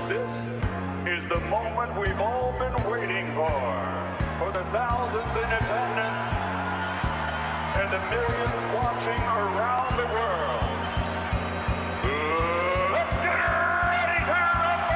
This is the moment we've all been waiting for the thousands in attendance and the millions watching around the world. Let's get ready to rumble!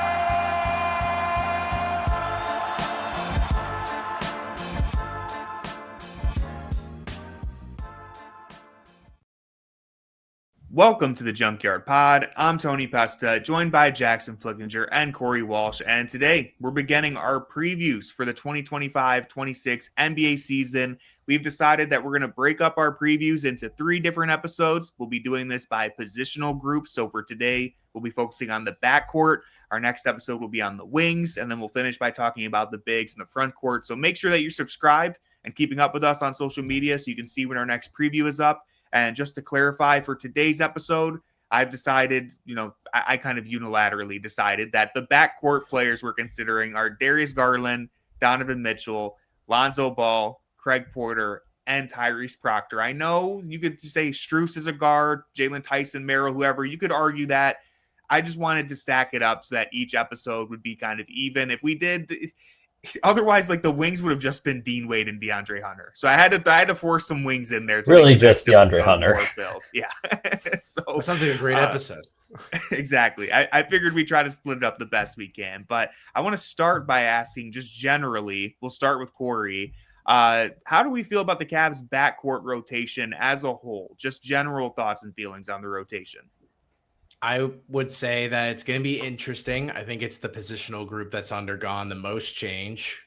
Welcome to the Junkyard Pod. I'm Tony Pesta, joined by Jackson Flickinger and Corey Walsh, and today we're beginning our previews for the 2025-26 NBA season. We've decided that we're going to break up our previews into 3 different episodes. We'll be doing this by positional groups, so for today, we'll be focusing on the backcourt. Our next episode will be on the wings, and then we'll finish by talking about the bigs in the front court. So make sure that you're subscribed and keeping up with us on social media so you can see when our next preview is up. And just to clarify, for today's episode, I've decided, I kind of unilaterally decided that the backcourt players we're considering are Darius Garland, Donovan Mitchell, Lonzo Ball, Craig Porter, and Tyrese Proctor. I know you could say Strus is a guard, Jalen Tyson, Merrill, whoever. You could argue that. I just wanted to stack it up so that each episode would be kind of even. If we did... Otherwise, like the wings would have just been Dean Wade and DeAndre Hunter. So I had to force some wings in there. To really just DeAndre Hunter. Yeah. So that sounds like a great episode. Exactly. I figured we try to split it up the best we can. But I want to start by asking just generally, we'll start with Corey. How do we feel about the Cavs backcourt rotation as a whole? Just general thoughts and feelings on the rotation. I would say that it's going to be interesting. I think it's the positional group that's undergone the most change,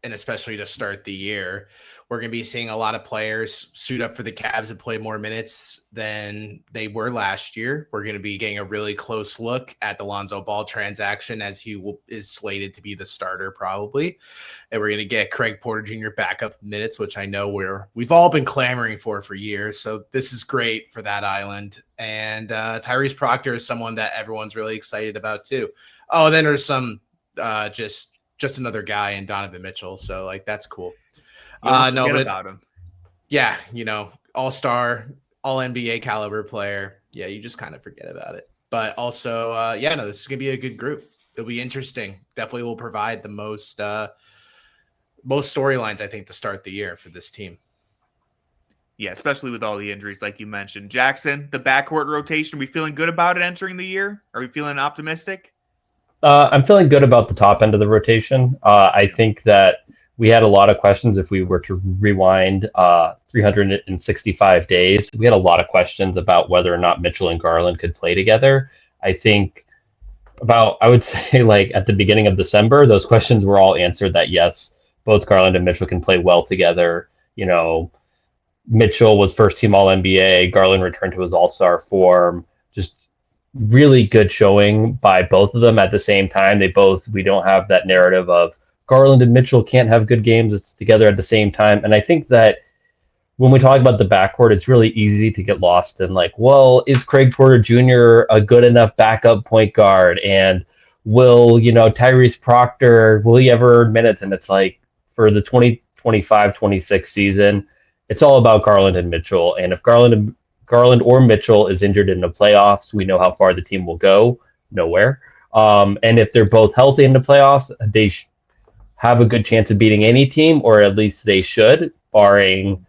and especially to start the year. We're going to be seeing a lot of players suit up for the Cavs and play more minutes than they were last year. We're going to be getting a really close look at the Lonzo Ball transaction as he is slated to be the starter probably. And we're going to get Craig Porter Jr. backup minutes, which I know we've all been clamoring for years. So this is great for that island. And Tyrese Proctor is someone that everyone's really excited about too. Oh, then there's some just another guy in Donovan Mitchell. So like, that's cool. No, but it's, him. Yeah, all-star, all-NBA caliber player. Yeah, you just kind of forget about it. But also, this is going to be a good group. It'll be interesting. Definitely will provide the most storylines, I think, to start the year for this team. Yeah, especially with all the injuries, like you mentioned. Jackson, the backcourt rotation, are we feeling good about it entering the year? Are we feeling optimistic? I'm feeling good about the top end of the rotation. I think that we had a lot of questions if we were to rewind 365 days. We had a lot of questions about whether or not Mitchell and Garland could play together. I think I would say like at the beginning of December, those questions were all answered that yes, both Garland and Mitchell can play well together. Mitchell was first team All-NBA. Garland returned to his All-Star form. Just really good showing by both of them at the same time. We don't have that narrative of Garland and Mitchell can't have good games. It's together at the same time. And I think that when we talk about the backcourt, it's really easy to get lost in like, well, is Craig Porter Jr. a good enough backup point guard? And will, Tyrese Proctor, will he ever earn minutes? And it's like for the 2025-26 season, it's all about Garland and Mitchell. And if Garland or Mitchell is injured in the playoffs, we know how far the team will go. Nowhere. And if they're both healthy in the playoffs, they have a good chance of beating any team, or at least they should, barring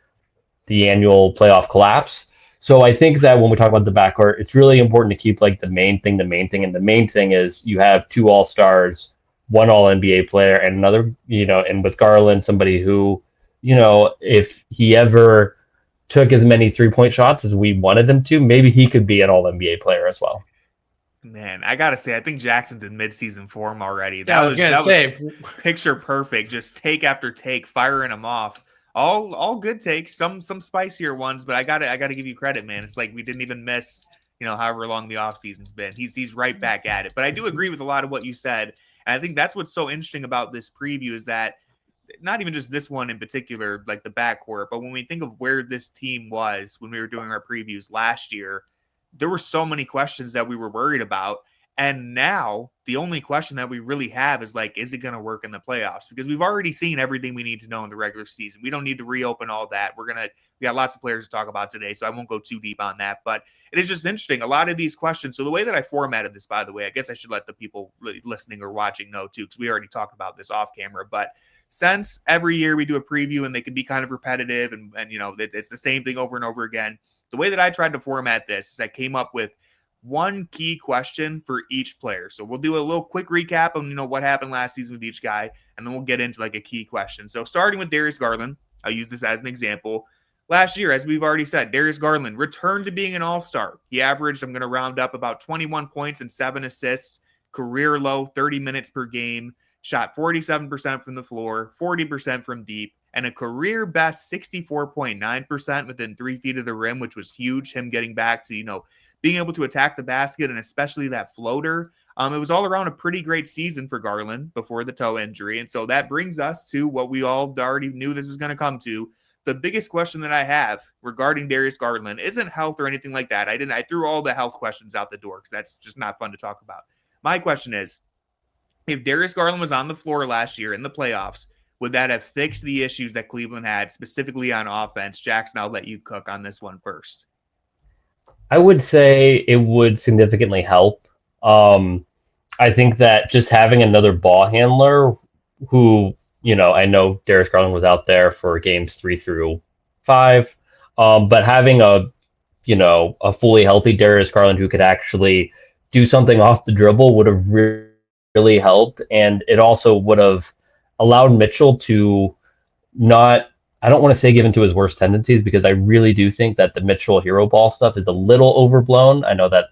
the annual playoff collapse. So I think that when we talk about the backcourt, it's really important to keep like the main thing. And the main thing is you have 2 all-stars, 1 all-NBA player, and another, and with Garland, somebody who, if he ever took as many 3-point shots as we wanted him to, maybe he could be an all-NBA player as well. Man, I gotta say, I think Jackson's in midseason form already. I was gonna say, picture perfect. Just take after take, firing them off. All good takes. Some spicier ones, but I gotta give you credit, man. It's like we didn't even miss, however long the offseason's been. He's right back at it. But I do agree with a lot of what you said, and I think that's what's so interesting about this preview is that not even just this one in particular, like the backcourt, but when we think of where this team was when we were doing our previews last year. There were so many questions that we were worried about. And now the only question that we really have is like, is it going to work in the playoffs? Because we've already seen everything we need to know in the regular season. We don't need to reopen all that. We got lots of players to talk about today, so I won't go too deep on that. But it is just interesting. A lot of these questions. So the way that I formatted this, by the way, I guess I should let the people listening or watching know too, because we already talked about this off camera. But since every year we do a preview and they can be kind of repetitive and it's the same thing over and over again, the way that I tried to format this is I came up with one key question for each player. So we'll do a little quick recap on, what happened last season with each guy, and then we'll get into like a key question. So starting with Darius Garland, I'll use this as an example. Last year, as we've already said, Darius Garland returned to being an all-star. He averaged, I'm going to round up, about 21 points and 7 assists, career low, 30 minutes per game, shot 47% from the floor, 40% from deep, and a career best 64.9% within 3 feet of the rim, which was huge. Him getting back to, being able to attack the basket and especially that floater. It was all around a pretty great season for Garland before the toe injury. And so that brings us to what we all already knew this was going to come to. The biggest question that I have regarding Darius Garland isn't health or anything like that. I threw all the health questions out the door because that's just not fun to talk about. My question is, if Darius Garland was on the floor last year in the playoffs, would that have fixed the issues that Cleveland had specifically on offense? Jackson, I'll let you cook on this one first. I would say it would significantly help. I think that just having another ball handler who, I know Darius Garland was out there for games 3 through 5, but having a fully healthy Darius Garland who could actually do something off the dribble would have really helped. And it also would have allowed Mitchell to not, I don't want to say given to his worst tendencies, because I really do think that the Mitchell hero ball stuff is a little overblown. I know that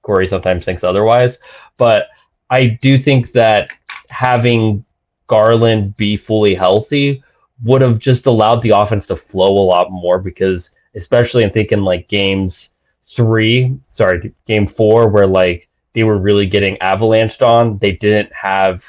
Corey sometimes thinks otherwise, but I do think that having Garland be fully healthy would have just allowed the offense to flow a lot more, because especially I'm thinking like game 4, where like they were really getting avalanched on. They didn't have,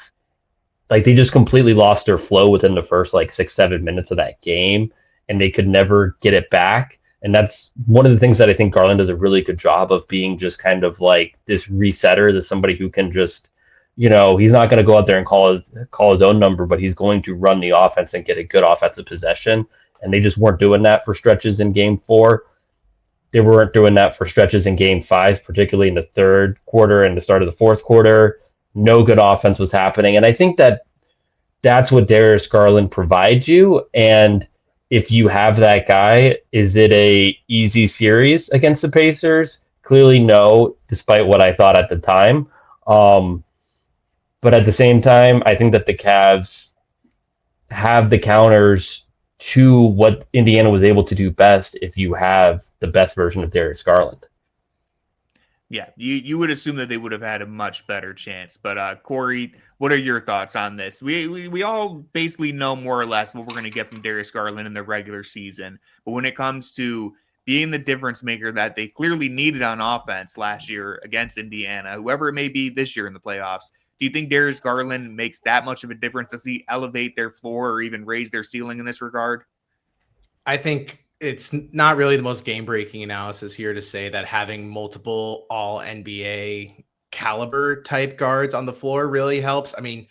like, they just completely lost their flow within the first 6-7 minutes of that game, and they could never get it back. And that's one of the things that I think Garland does a really good job of, being just kind of like this resetter, this somebody who can just, he's not going to go out there and call his own number, but he's going to run the offense and get a good offensive possession. And they just weren't doing that for stretches in game 4. They weren't doing that for stretches in game 5, particularly in the third quarter and the start of the fourth quarter. No good offense was happening. And I think that that's what Darius Garland provides you. And if you have that guy, is it a easy series against the Pacers? Clearly no, despite what I thought at the time. But at the same time, I think that the Cavs have the counters to what Indiana was able to do best if you have the best version of Darius Garland. Yeah, you would assume that they would have had a much better chance. But Corey, what are your thoughts on this? We all basically know more or less what we're going to get from Darius Garland in the regular season. But when it comes to being the difference maker that they clearly needed on offense last year against Indiana, whoever it may be this year in the playoffs, do you think Darius Garland makes that much of a difference? Does he elevate their floor or even raise their ceiling in this regard? I think it's not really the most game-breaking analysis here to say that having multiple all-NBA caliber type guards on the floor really helps. I mean,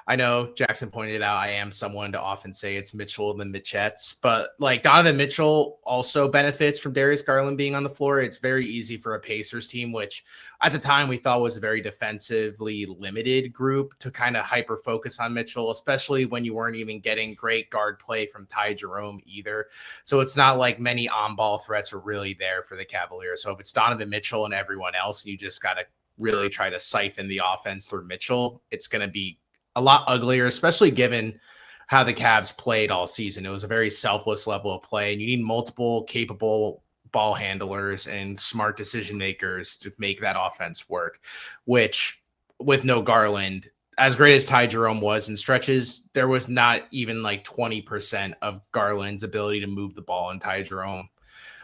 I know Jackson pointed out I am someone to often say it's Mitchell and the Mitchettes, but like Donovan Mitchell also benefits from Darius Garland being on the floor. It's very easy for a Pacers team, which at the time we thought was a very defensively limited group, to kind of hyper focus on Mitchell, especially when you weren't even getting great guard play from Ty Jerome either. So it's not like many on-ball threats are really there for the Cavaliers. So if it's Donovan Mitchell and everyone else, you just got to really try to siphon the offense through Mitchell. It's going to be a lot uglier, especially given how the Cavs played all season. It was a very selfless level of play, and you need multiple capable ball handlers and smart decision makers to make that offense work, which with no Garland, as great as Ty Jerome was in stretches, there was not even like 20% of Garland's ability to move the ball in Ty Jerome.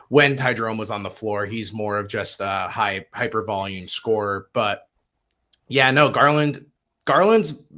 When Ty Jerome was on the floor, he's more of just a hyper volume scorer. But yeah, no, Garland's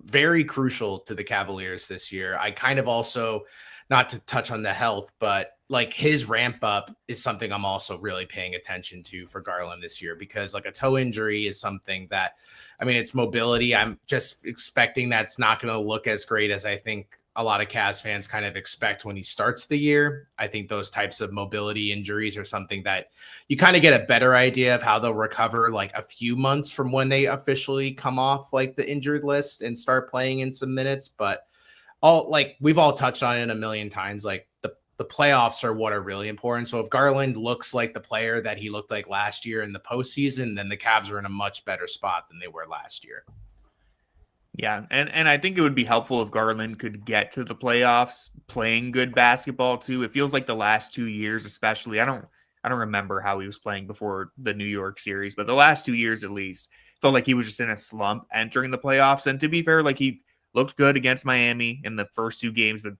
very crucial to the Cavaliers this year. I kind of also not to touch on the health, but like his ramp up is something I'm also really paying attention to for Garland this year, because like a toe injury is something that, I mean, it's mobility. I'm just expecting that's not going to look as great as I think a lot of Cavs fans kind of expect when he starts the year. I think those types of mobility injuries are something that you kind of get a better idea of how they'll recover like a few months from when they officially come off like the injured list and start playing in some minutes. But we've all touched on it a million times, like the playoffs are what are really important. So if Garland looks like the player that he looked like last year in the postseason, then the Cavs are in a much better spot than they were last year. Yeah, and I think it would be helpful if Garland could get to the playoffs playing good basketball too. It feels like the last 2 years, especially, I don't remember how he was playing before the New York series, but the last 2 years at least felt like he was just in a slump entering the playoffs. And to be fair, like he looked good against Miami in the first 2 games, but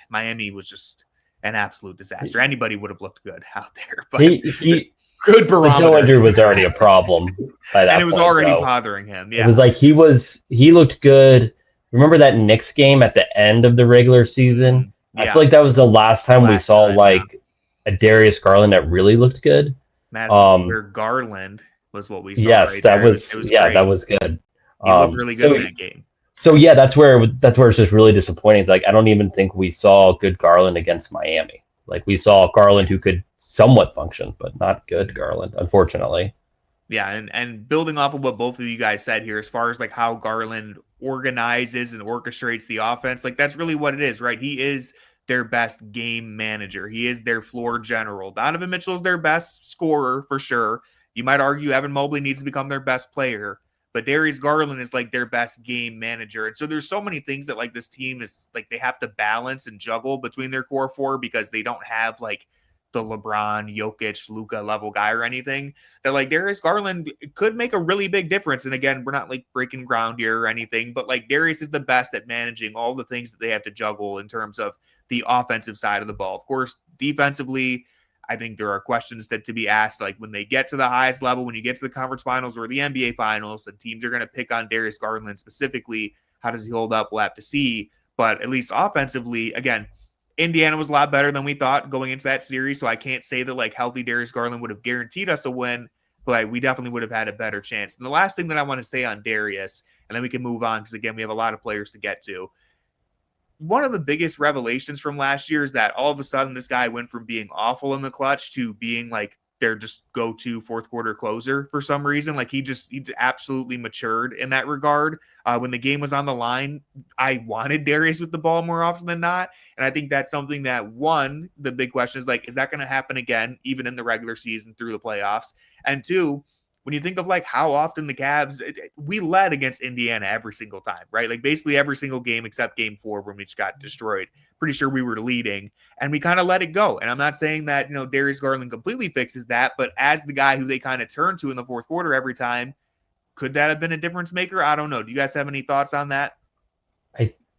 Miami was just an absolute disaster. Anybody would have looked good out there, but he good barometer. The toe injury was already a problem by that and it was point, already though. bothering him. Yeah, it was like he looked good. Remember that Knicks game at the end of the regular season? Yeah. I feel like that was the last time we saw a Darius Garland that really looked good. Madison Square Garland was what we saw. Yes, right that there. was it was yeah, great. that was good. He looked really good in that game. So yeah, that's where it's just really disappointing. It's like I don't even think we saw good Garland against Miami. Like we saw Garland who could somewhat function, but not good Garland, unfortunately. Yeah, and building off of what both of you guys said here, as far as like how Garland organizes and orchestrates the offense, like that's really what it is, right? He is their best game manager. He is their floor general. Donovan Mitchell is their best scorer for sure. You might argue Evan Mobley needs to become their best player, but Darius Garland is like their best game manager. And so there's so many things that like this team is like they have to balance and juggle between their core four because they don't have like the LeBron, Jokic, Luka level guy or anything, that like Darius Garland could make a really big difference. And again, we're not like breaking ground here or anything, but like Darius is the best at managing all the things that they have to juggle in terms of the offensive side of the ball. Of course, defensively, I think there are questions that to be asked, like when they get to the highest level, when you get to the conference finals or the NBA finals, and teams are going to pick on Darius Garland specifically. How does he hold up? We'll have to see. But at least offensively, again, Indiana was a lot better than we thought going into that series, so I can't say that like healthy Darius Garland would have guaranteed us a win, but we definitely would have had a better chance. And the last thing that I want to say on Darius, and then we can move on because again, we have a lot of players to get to. One of the biggest revelations from last year is that all of a sudden this guy went from being awful in the clutch to being like their just go-to fourth quarter closer for some reason. Like he absolutely matured in that regard. When the game was on the line, I wanted Darius with the ball more often than not. And I think that's something that one, the big question is like, is that going to happen again, even in the regular season through the playoffs? And two, when you think of like how often the Cavs, we led against Indiana every single time, right? Like basically every single game except game 4 when we just got destroyed. Pretty sure we were leading and we kind of let it go. And I'm not saying that, Darius Garland completely fixes that, but as the guy who they kind of turn to in the fourth quarter every time, could that have been a difference maker? I don't know. Do you guys have any thoughts on that?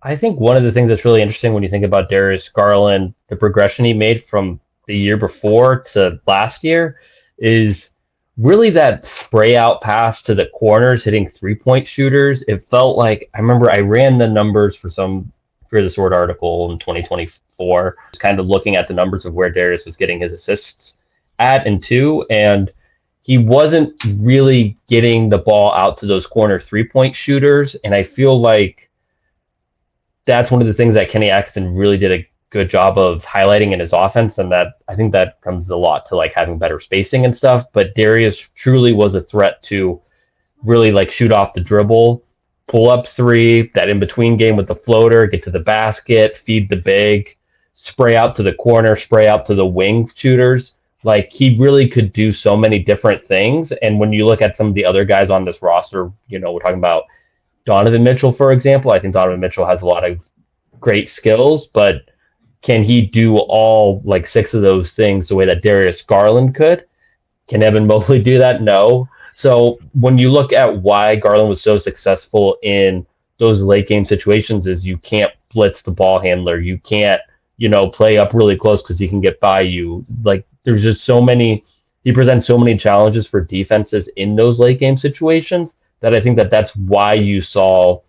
I think one of the things that's really interesting when you think about Darius Garland, the progression he made from the year before to last year is really that spray out pass to the corners, hitting 3-point shooters. It felt like, I remember I ran the numbers for the Sword article in 2024, kind of looking at the numbers of where Darius was getting his assists at and to, and he wasn't really getting the ball out to those corner 3-point shooters. And I feel like that's one of the things that Kenny Atkinson really did a good job of highlighting in his offense. And that I think that comes a lot to like having better spacing and stuff. But Darius truly was a threat to really like shoot off the dribble, pull up 3, that in between game with the floater, get to the basket, feed the big, spray out to the corner, spray out to the wing shooters. Like he really could do so many different things. And when you look at some of the other guys on this roster, we're talking about Donovan Mitchell, for example. I think Donovan Mitchell has a lot of great skills, but can he do all like 6 of those things the way that Darius Garland could? Can Evan Mobley do that? No. So when you look at why Garland was so successful in those late game situations is you can't blitz the ball handler. You can't, play up really close because he can get by you. Like there's just he presents so many challenges for defenses in those late game situations that I think that's why you saw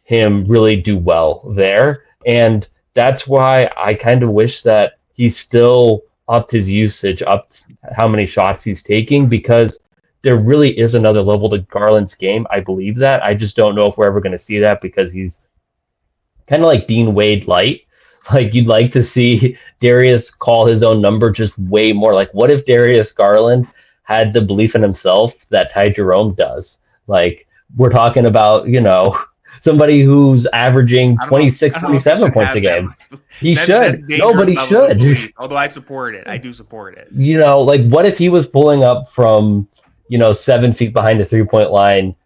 him really do well there. And that's why I kind of wish that he still upped his usage, upped how many shots he's taking, because there really is another level to Garland's game. I believe that. I just don't know if we're ever going to see that because he's kind of like Dean Wade light. Like you'd like to see Darius call his own number just way more. Like what if Darius Garland had the belief in himself that Ty Jerome does? Like we're talking about, somebody who's averaging I don't know. 26, I don't know if he 27 should points a have that game. much. He That's should. dangerous Nobody levels of should. belief. Although I support it. I do support it. Like what if he was pulling up from, 7 feet behind the 3-point line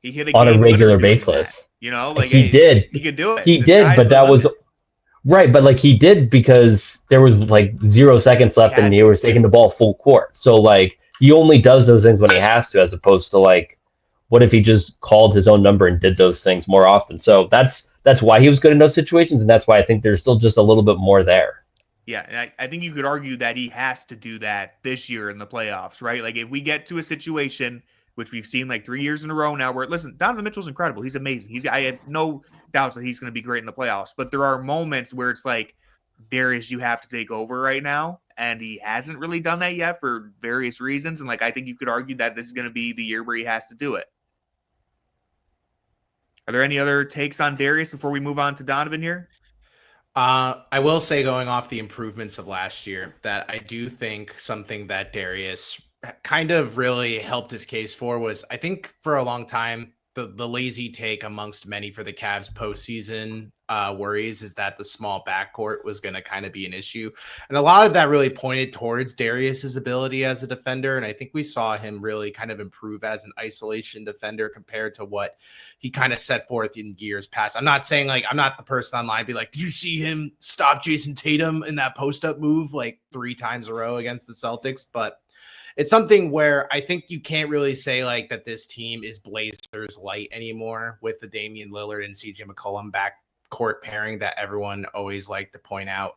He hit a on a game winner regular doing basis? that. Like He did. He could do it. He The did, sky's but the that was limit. right. But like he did because there was like 0 seconds left and he was taking the ball full court. So like he only does those things when he has to, as opposed to like, what if he just called his own number and did those things more often? So that's why he was good in those situations, and that's why I think there's still just a little bit more there. Yeah, and I think you could argue that he has to do that this year in the playoffs, right? Like if we get to a situation, which we've seen like 3 years in a row now, where listen, Donovan Mitchell's incredible. He's amazing. I have no doubts that he's going to be great in the playoffs. But there are moments where it's like, Darius, you have to take over right now. And he hasn't really done that yet for various reasons. And like I think you could argue that this is going to be the year where he has to do it. Are there any other takes on Darius before we move on to Donovan here? I will say, going off the improvements of last year, that I do think something that Darius kind of really helped his case for was, I think for a long time, the lazy take amongst many for the Cavs postseason worries is that the small backcourt was going to kind of be an issue. And a lot of that really pointed towards Darius's ability as a defender. And I think we saw him really kind of improve as an isolation defender compared to what he kind of set forth in years past. I'm not saying like, I'm not the person online be like, did you see him stop Jason Tatum in that post up move like 3 times in a row against the Celtics? But it's something where I think you can't really say like that this team is Blazers light anymore with the Damian Lillard and CJ McCollum backcourt pairing that everyone always liked to point out.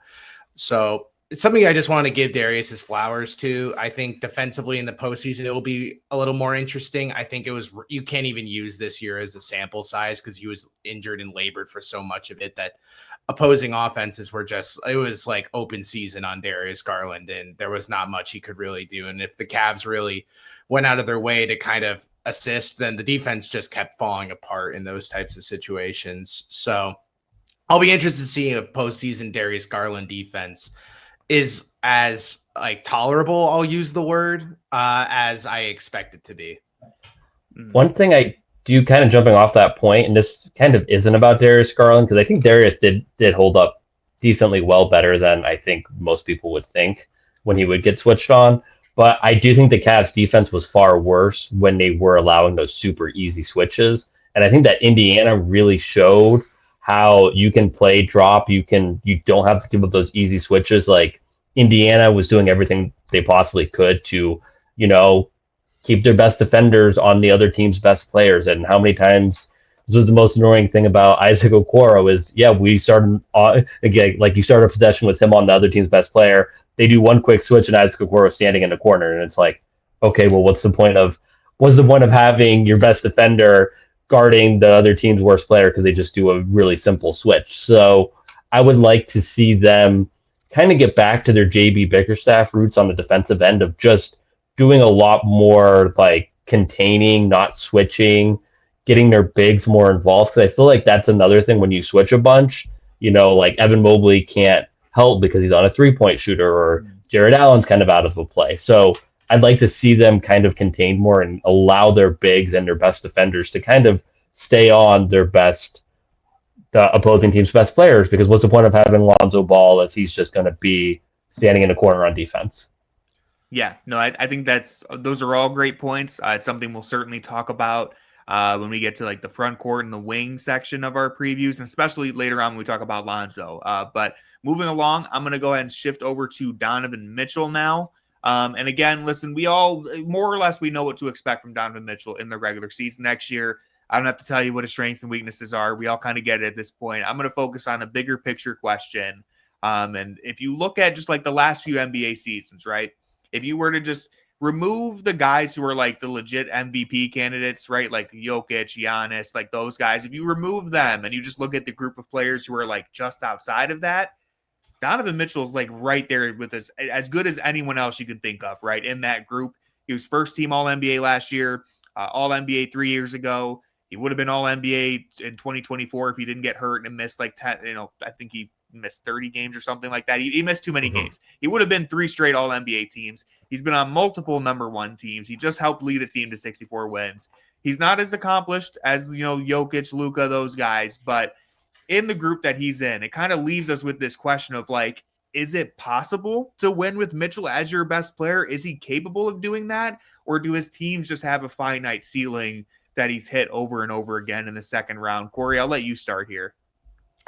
So it's something I just want to give Darius his flowers to. I think defensively in the postseason, it will be a little more interesting. I think you can't even use this year as a sample size because he was injured and labored for so much of it that opposing offenses were it was like open season on Darius Garland, and there was not much he could really do. And if the Cavs really went out of their way to kind of assist, then the defense just kept falling apart in those types of situations. So I'll be interested to see if postseason Darius Garland defense is as like tolerable, I'll use the word, as I expect it to be. One thing I do, kind of jumping off that point, and this kind of isn't about Darius Garland, because I think Darius did hold up decently well, better than I think most people would think when he would get switched on. But I do think the Cavs defense was far worse when they were allowing those super easy switches. And I think that Indiana really showed how you can play drop. You don't have to give up those easy switches. Like Indiana was doing everything they possibly could to, keep their best defenders on the other team's best players. And how many times, this was the most annoying thing about Isaac Okoro is, we started again, like you start a possession with him on the other team's best player. They do one quick switch and Isaac Okoro is standing in the corner. And it's like, okay, well, what's the point of having your best defender guarding the other team's worst player because they just do a really simple switch? So I would like to see them kind of get back to their JB Bickerstaff roots on the defensive end of just doing a lot more like containing, not switching, getting their bigs more involved. So I feel like that's another thing when you switch a bunch, like Evan Mobley can't help because he's on a 3-point shooter, or Jarrett Allen's kind of out of a play. So I'd like to see them kind of contained more and allow their bigs and their best defenders to kind of stay on the opposing team's best players, because what's the point of having Lonzo Ball if he's just going to be standing in the corner on defense? Yeah, no, I think those are all great points. It's something we'll certainly talk about when we get to like the front court and the wing section of our previews, and especially later on when we talk about Lonzo. But moving along, I'm going to go ahead and shift over to Donovan Mitchell now. And again, listen, we all more or less we know what to expect from Donovan Mitchell in the regular season next year. I don't have to tell you what his strengths and weaknesses are. We all kind of get it at this point. I'm going to focus on a bigger picture question. And if you look at just like the last few NBA seasons, right? If you were to just remove the guys who are like the legit MVP candidates, right? Like Jokic, Giannis, like those guys. If you remove them and you just look at the group of players who are like just outside of that, Donovan Mitchell's like right there with us, as good as anyone else you could think of, right? In that group. He was first team All NBA last year, All NBA 3 years ago. He would have been All NBA in 2024 if he didn't get hurt and missed like 10, I think he missed 30 games or something like that. He missed too many games. He would have been 3 straight All NBA teams. He's been on multiple number 1 teams. He just helped lead a team to 64 wins. He's not as accomplished as, Jokic, Luka, those guys, but in the group that he's in, it kind of leaves us with this question of like, is it possible to win with Mitchell as your best player? Is he capable of doing that? Or do his teams just have a finite ceiling that he's hit over and over again in the second round? Corey, I'll let you start here.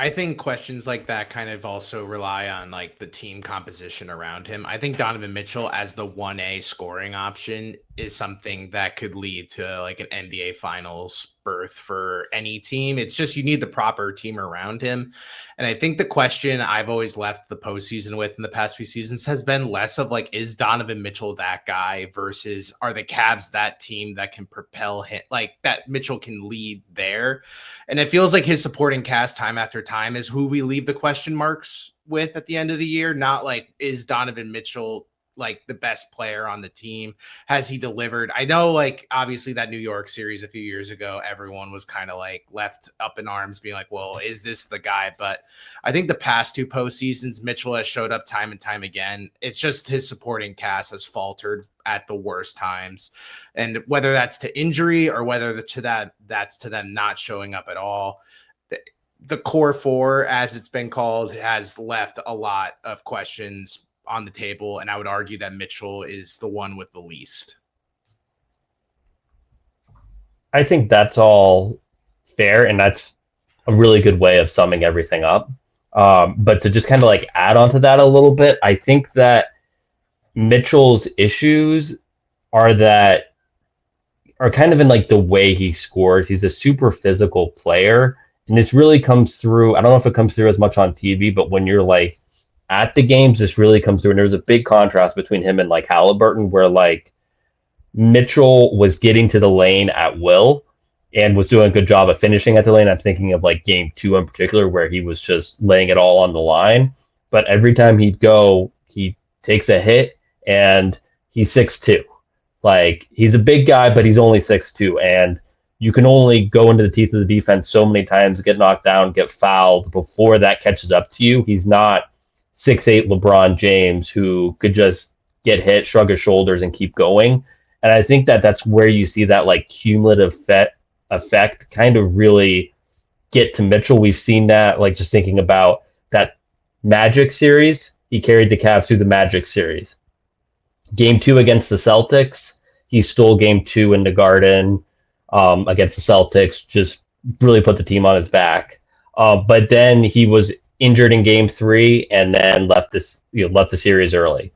I think questions like that kind of also rely on like the team composition around him. I think Donovan Mitchell as the 1A scoring option is something that could lead to like an NBA Finals berth for any team. It's just you need the proper team around him. And I think the question I've always left the postseason with in the past few seasons has been less of like, is Donovan Mitchell that guy versus are the Cavs that team that can propel him, like that Mitchell can lead there. And it feels like his supporting cast time after time is who we leave the question marks with at the end of the year. Not like, is Donovan Mitchell like the best player on the team? Has he delivered? I know like obviously that New York series a few years ago, everyone was kind of like left up in arms being like, well, is this the guy? But I think the past 2 postseasons, Mitchell has showed up time and time again. It's just his supporting cast has faltered at the worst times. And whether that's to injury or whether that's to them not showing up at all, the core 4, as it's been called, has left a lot of questions on the table, and I would argue that Mitchell is the one with the least. I think that's all fair, and that's a really good way of summing everything up. But to just kind of like add on to that a little bit, I think that Mitchell's issues are kind of in like the way he scores. He's a super physical player, and this really comes through. I don't know if it comes through as much on TV, but when you're like at the games, this really comes through. And there's a big contrast between him and like Halliburton, where like Mitchell was getting to the lane at will and was doing a good job of finishing at the lane. I'm thinking of like game 2 in particular, where he was just laying it all on the line. But every time he'd go, he takes a hit, and he's 6'2". Like, he's a big guy, but he's only 6'2". And you can only go into the teeth of the defense so many times, get knocked down, get fouled before that catches up to you. He's not 6'8" LeBron James who could just get hit, shrug his shoulders, and keep going. And I think that that's where you see that like cumulative effect kind of really get to Mitchell. We've seen that, like, just thinking about that Magic series. He carried the Cavs through the Magic series. Game 2 against the Celtics, he stole game 2 in the Garden against the Celtics, just really put the team on his back. But then he was injured in game 3 and then left the series early.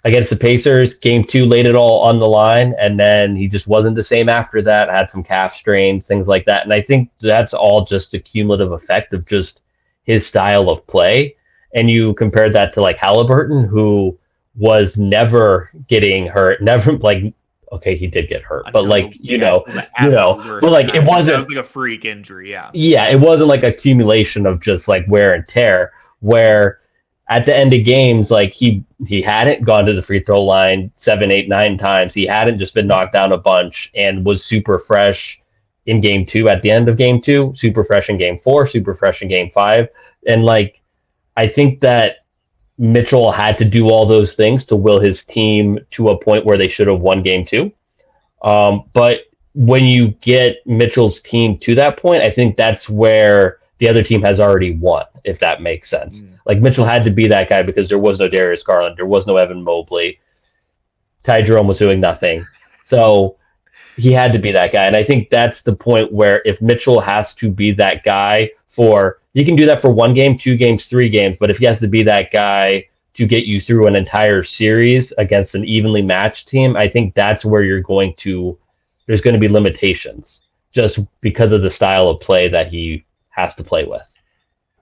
Against the Pacers, game 2 laid it all on the line, and then he just wasn't the same after that, had some calf strains, things like that. And I think that's all just a cumulative effect of just his style of play. And you compared that to like Halliburton, who was never getting hurt, never like, okay, he did get hurt, but like, but like it wasn't, it was like a freak injury. Yeah, it wasn't like accumulation of just like wear and tear, where at the end of games, like he hadn't gone to the free throw line 7, 8, 9 times. He hadn't just been knocked down a bunch, and was super fresh in game 2 at the end of game 2, super fresh in game 4, super fresh in game 5. And like, I think that Mitchell had to do all those things to will his team to a point where they should have won game 2. But when you get Mitchell's team to that point, I think that's where the other team has already won, if that makes sense. Like, Mitchell had to be that guy because there was no Darius Garland, there was no Evan Mobley, Ty Jerome was doing nothing. So he had to be that guy. And I think that's the point where if Mitchell has to be that guy he can do that for 1 game, 2 games, 3 games, but if he has to be that guy to get you through an entire series against an evenly matched team, I think that's where there's going to be limitations just because of the style of play that he has to play with.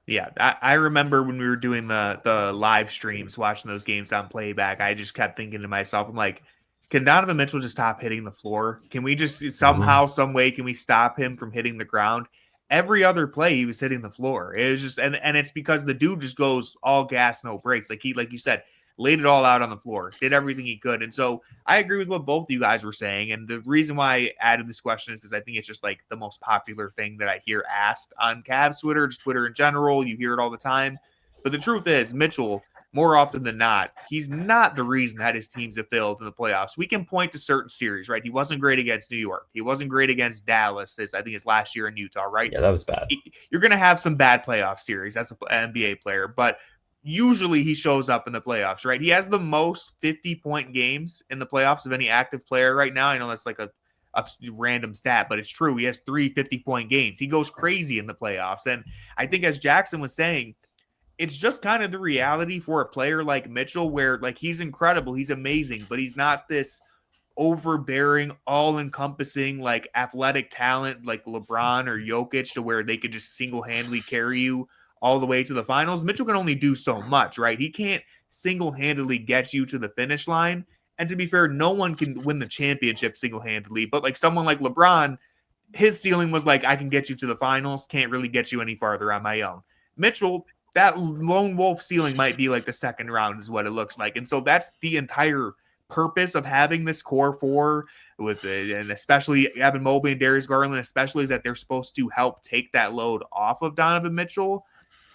Yeah, I remember when we were doing the live streams, watching those games on Playback, I just kept thinking to myself, I'm like, Can Donovan Mitchell just stop hitting the floor? Can we just somehow, Mm-hmm. some way, can we stop him from hitting the ground? Every other play, he was hitting the floor. It was just, and it's because the dude just goes all gas, no brakes. Like you said, laid it all out on the floor, did everything he could. And so I agree with what both of you guys were saying. And the reason why I added this question is because I think it's just like the most popular thing that I hear asked on Cavs Twitter, just Twitter in general. You hear it all the time. But the truth is, Mitchell, more often than not, he's not the reason that his teams have failed in the playoffs. We can point to certain series, right? He wasn't great against New York. He wasn't great against Dallas. I think it's last year in Utah, right? Yeah, that was bad. You're going to have some bad playoff series as an NBA player, but usually he shows up in the playoffs, right? He has the most 50-point games in the playoffs of any active player right now. I know that's like a random stat, but it's true. He has 3 50-point games. He goes crazy in the playoffs. And I think, as Jackson was saying, it's just kind of the reality for a player like Mitchell, where like he's incredible, he's amazing, but he's not this overbearing, all-encompassing, like athletic talent like LeBron or Jokic, to where they could just single-handedly carry you all the way to the finals. Mitchell can only do so much, right? He can't single-handedly get you to the finish line. And to be fair, no one can win the championship single-handedly, but like someone like LeBron, his ceiling was like, I can get you to the finals, can't really get you any farther on my own. Mitchell, that lone wolf ceiling might be like the second round is what it looks like. And so that's the entire purpose of having this core four with and especially Evan Mobley and Darius Garland, especially, is that they're supposed to help take that load off of Donovan Mitchell.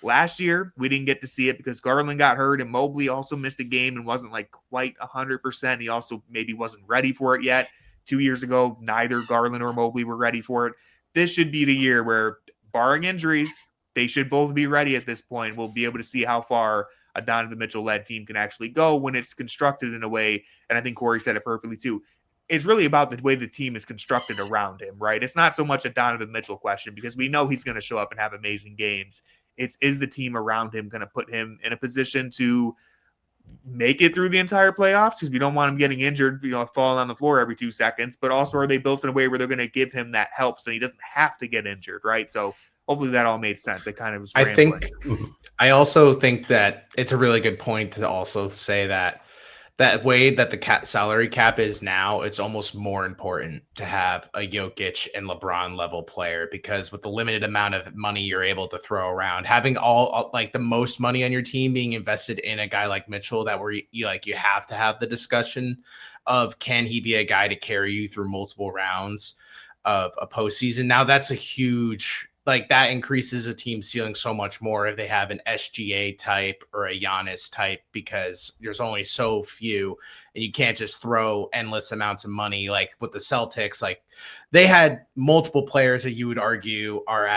Last year, we didn't get to see it because Garland got hurt and Mobley also missed a game and wasn't like quite 100%. He also maybe wasn't ready for it yet. 2 years ago, neither Garland or Mobley were ready for it. This should be the year where, barring injuries, they should both be ready at this point. We'll be able to see how far a Donovan Mitchell-led team can actually go when it's constructed in a way, and I think Corey said it perfectly too, it's really about the way the team is constructed around him, right? It's not so much a Donovan Mitchell question because we know he's going to show up and have amazing games. Is the team around him going to put him in a position to make it through the entire playoffs? Because we don't want him getting injured, falling on the floor every 2 seconds, but also are they built in a way where they're going to give him that help so he doesn't have to get injured, right? So hopefully that all made sense. It kind of was rambling. I also think that it's a really good point to also say that way that the salary cap is now, it's almost more important to have a Jokic and LeBron level player, because with the limited amount of money you're able to throw around, having all like the most money on your team being invested in a guy like Mitchell, that where you have to have the discussion of, can he be a guy to carry you through multiple rounds of a postseason? Now that's a huge, like, that increases a team ceiling so much more if they have an SGA type or a Giannis type, because there's only so few and you can't just throw endless amounts of money. Like with the Celtics, like they had multiple players that you would argue are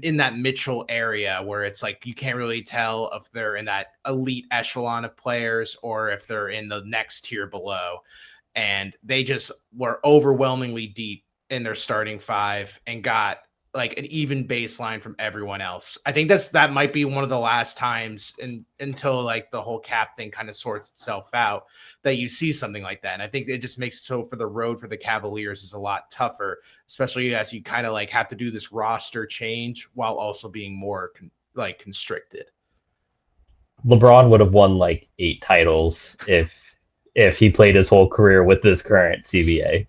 in that Mitchell area, where it's like you can't really tell if they're in that elite echelon of players or if they're in the next tier below. And they just were overwhelmingly deep in their starting five and got like an even baseline from everyone else. I think that might be one of the last times until like the whole cap thing kind of sorts itself out that you see something like that. And I think it just makes it so for the road for the Cavaliers is a lot tougher, especially as you kind of like have to do this roster change while also being more constricted. LeBron would have won like 8 titles if he played his whole career with this current CBA.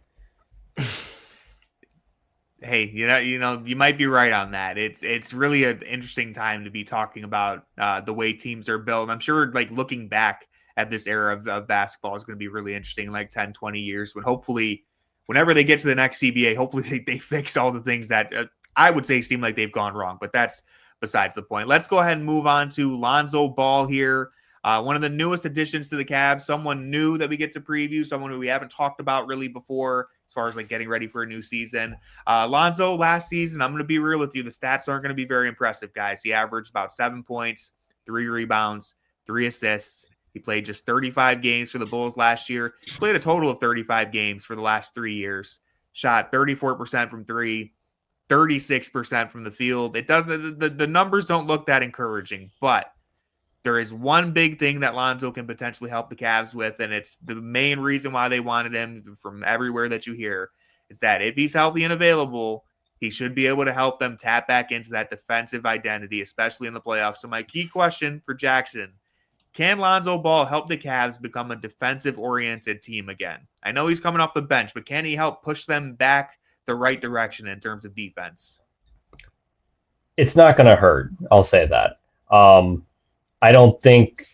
Hey, you might be right on that. It's really an interesting time to be talking about the way teams are built. I'm sure, like, looking back at this era of basketball is going to be really interesting, like 10, 20 years, when hopefully, whenever they get to the next CBA, hopefully they fix all the things that I would say seem like they've gone wrong. But that's besides the point. Let's go ahead and move on to Lonzo Ball here. One of the newest additions to the Cavs, someone new that we get to preview, someone who we haven't talked about really before as far as like getting ready for a new season. Lonzo last season, I'm going to be real with you, the stats aren't going to be very impressive, guys. He averaged about 7 points, 3 rebounds, 3 assists. He played just 35 games for the Bulls last year. He played a total of 35 games for the last 3 years. Shot 34% from 3, 36% from the field. It doesn't, the numbers don't look that encouraging, but there is one big thing that Lonzo can potentially help the Cavs with, and it's the main reason why they wanted him from everywhere that you hear. It's that if he's healthy and available, he should be able to help them tap back into that defensive identity, especially in the playoffs. So my key question for Jackson, Can Lonzo Ball help the Cavs become a defensive-oriented team again? I know he's coming off the bench, but can he help push them back the right direction in terms of defense? It's not going to hurt. I'll say that. I don't think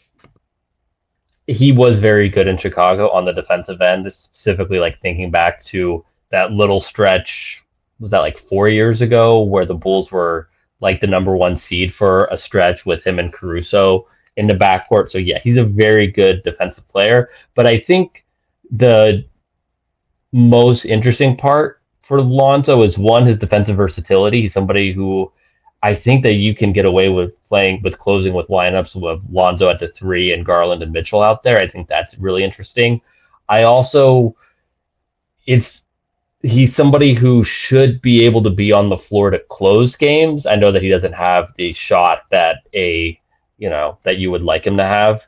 he was very good in Chicago on the defensive end, specifically like thinking back to that little stretch, was that like 4 years ago, where the Bulls were like the number one seed for a stretch with him and Caruso in the backcourt. So yeah, he's a very good defensive player. But I think the most interesting part for Lonzo is, one, his defensive versatility. He's somebody who I think that you can get away with playing with closing with lineups with Lonzo at the 3 and Garland and Mitchell out there. I think that's really interesting. I also, he's somebody who should be able to be on the floor to close games. I know that he doesn't have the shot that that you would like him to have.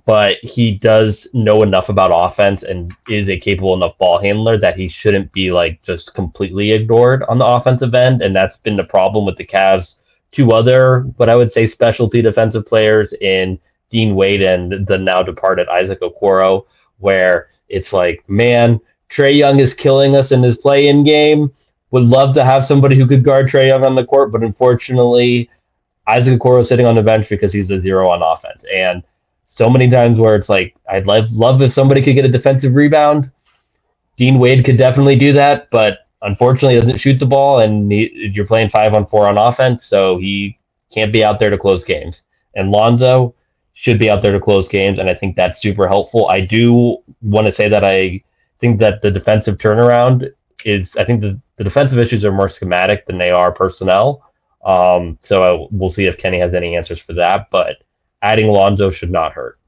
But he does know enough about offense and is a capable enough ball handler that he shouldn't be like just completely ignored on the offensive end. And that's been the problem with the Cavs. Two other, what I would say, specialty defensive players in Dean Wade and the now departed Isaac Okoro, where it's like, man, Trae Young is killing us in his play-in game. Would love to have somebody who could guard Trae Young on the court, but unfortunately, Isaac Okoro is sitting on the bench because he's the 0 on offense. And so many times where it's like, I'd love if somebody could get a defensive rebound. Dean Wade could definitely do that, but unfortunately he doesn't shoot the ball, and you're playing 5-on-4 on offense, so he can't be out there to close games. And Lonzo should be out there to close games, and I think that's super helpful. I do want to say that I think that the defensive turnaround is, I think the defensive issues are more schematic than they are personnel. So we'll see if Kenny has any answers for that, but adding Lonzo should not hurt.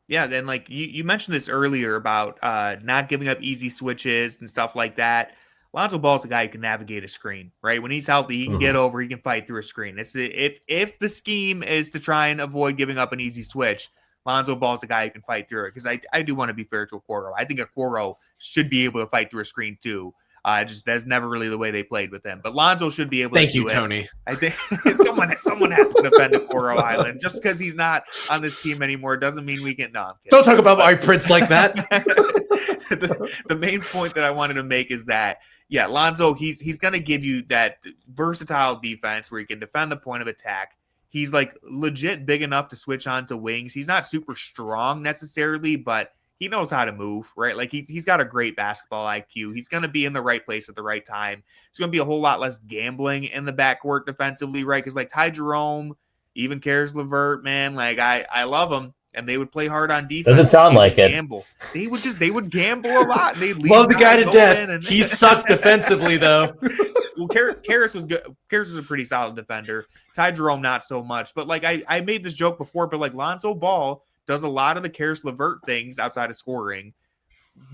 Yeah, then like you mentioned this earlier about not giving up easy switches and stuff like that. Lonzo Ball's a guy who can navigate a screen, right? When he's healthy, he can get over, he can fight through a screen. It's if the scheme is to try and avoid giving up an easy switch, Lonzo Ball's a guy who can fight through it. Because I do want to be fair to Okoro. I think Okoro should be able to fight through a screen too. Just that's never really the way they played with him. But Lonzo should be able to do it. Tony. I think someone has to defend Okoro Island. Just because he's not on this team anymore doesn't mean we can. No, don't talk about my Prince like that. The main point that I wanted to make is that, yeah, Lonzo, he's going to give you that versatile defense where he can defend the point of attack. He's like legit big enough to switch on to wings. He's not super strong necessarily, but he knows how to move, right? Like he's got a great basketball IQ. He's going to be in the right place at the right time. It's going to be a whole lot less gambling in the backcourt defensively, right? Because like Ty Jerome, even Caris LeVert, man, like I love them, and they would play hard on defense. Doesn't sound like it. Gamble. They would gamble a lot. They'd love the guy to death. He sucked defensively though. Well, Caris was good. Caris was a pretty solid defender. Ty Jerome not so much. But like I made this joke before, but like Lonzo Ball does a lot of the Caris LeVert things outside of scoring,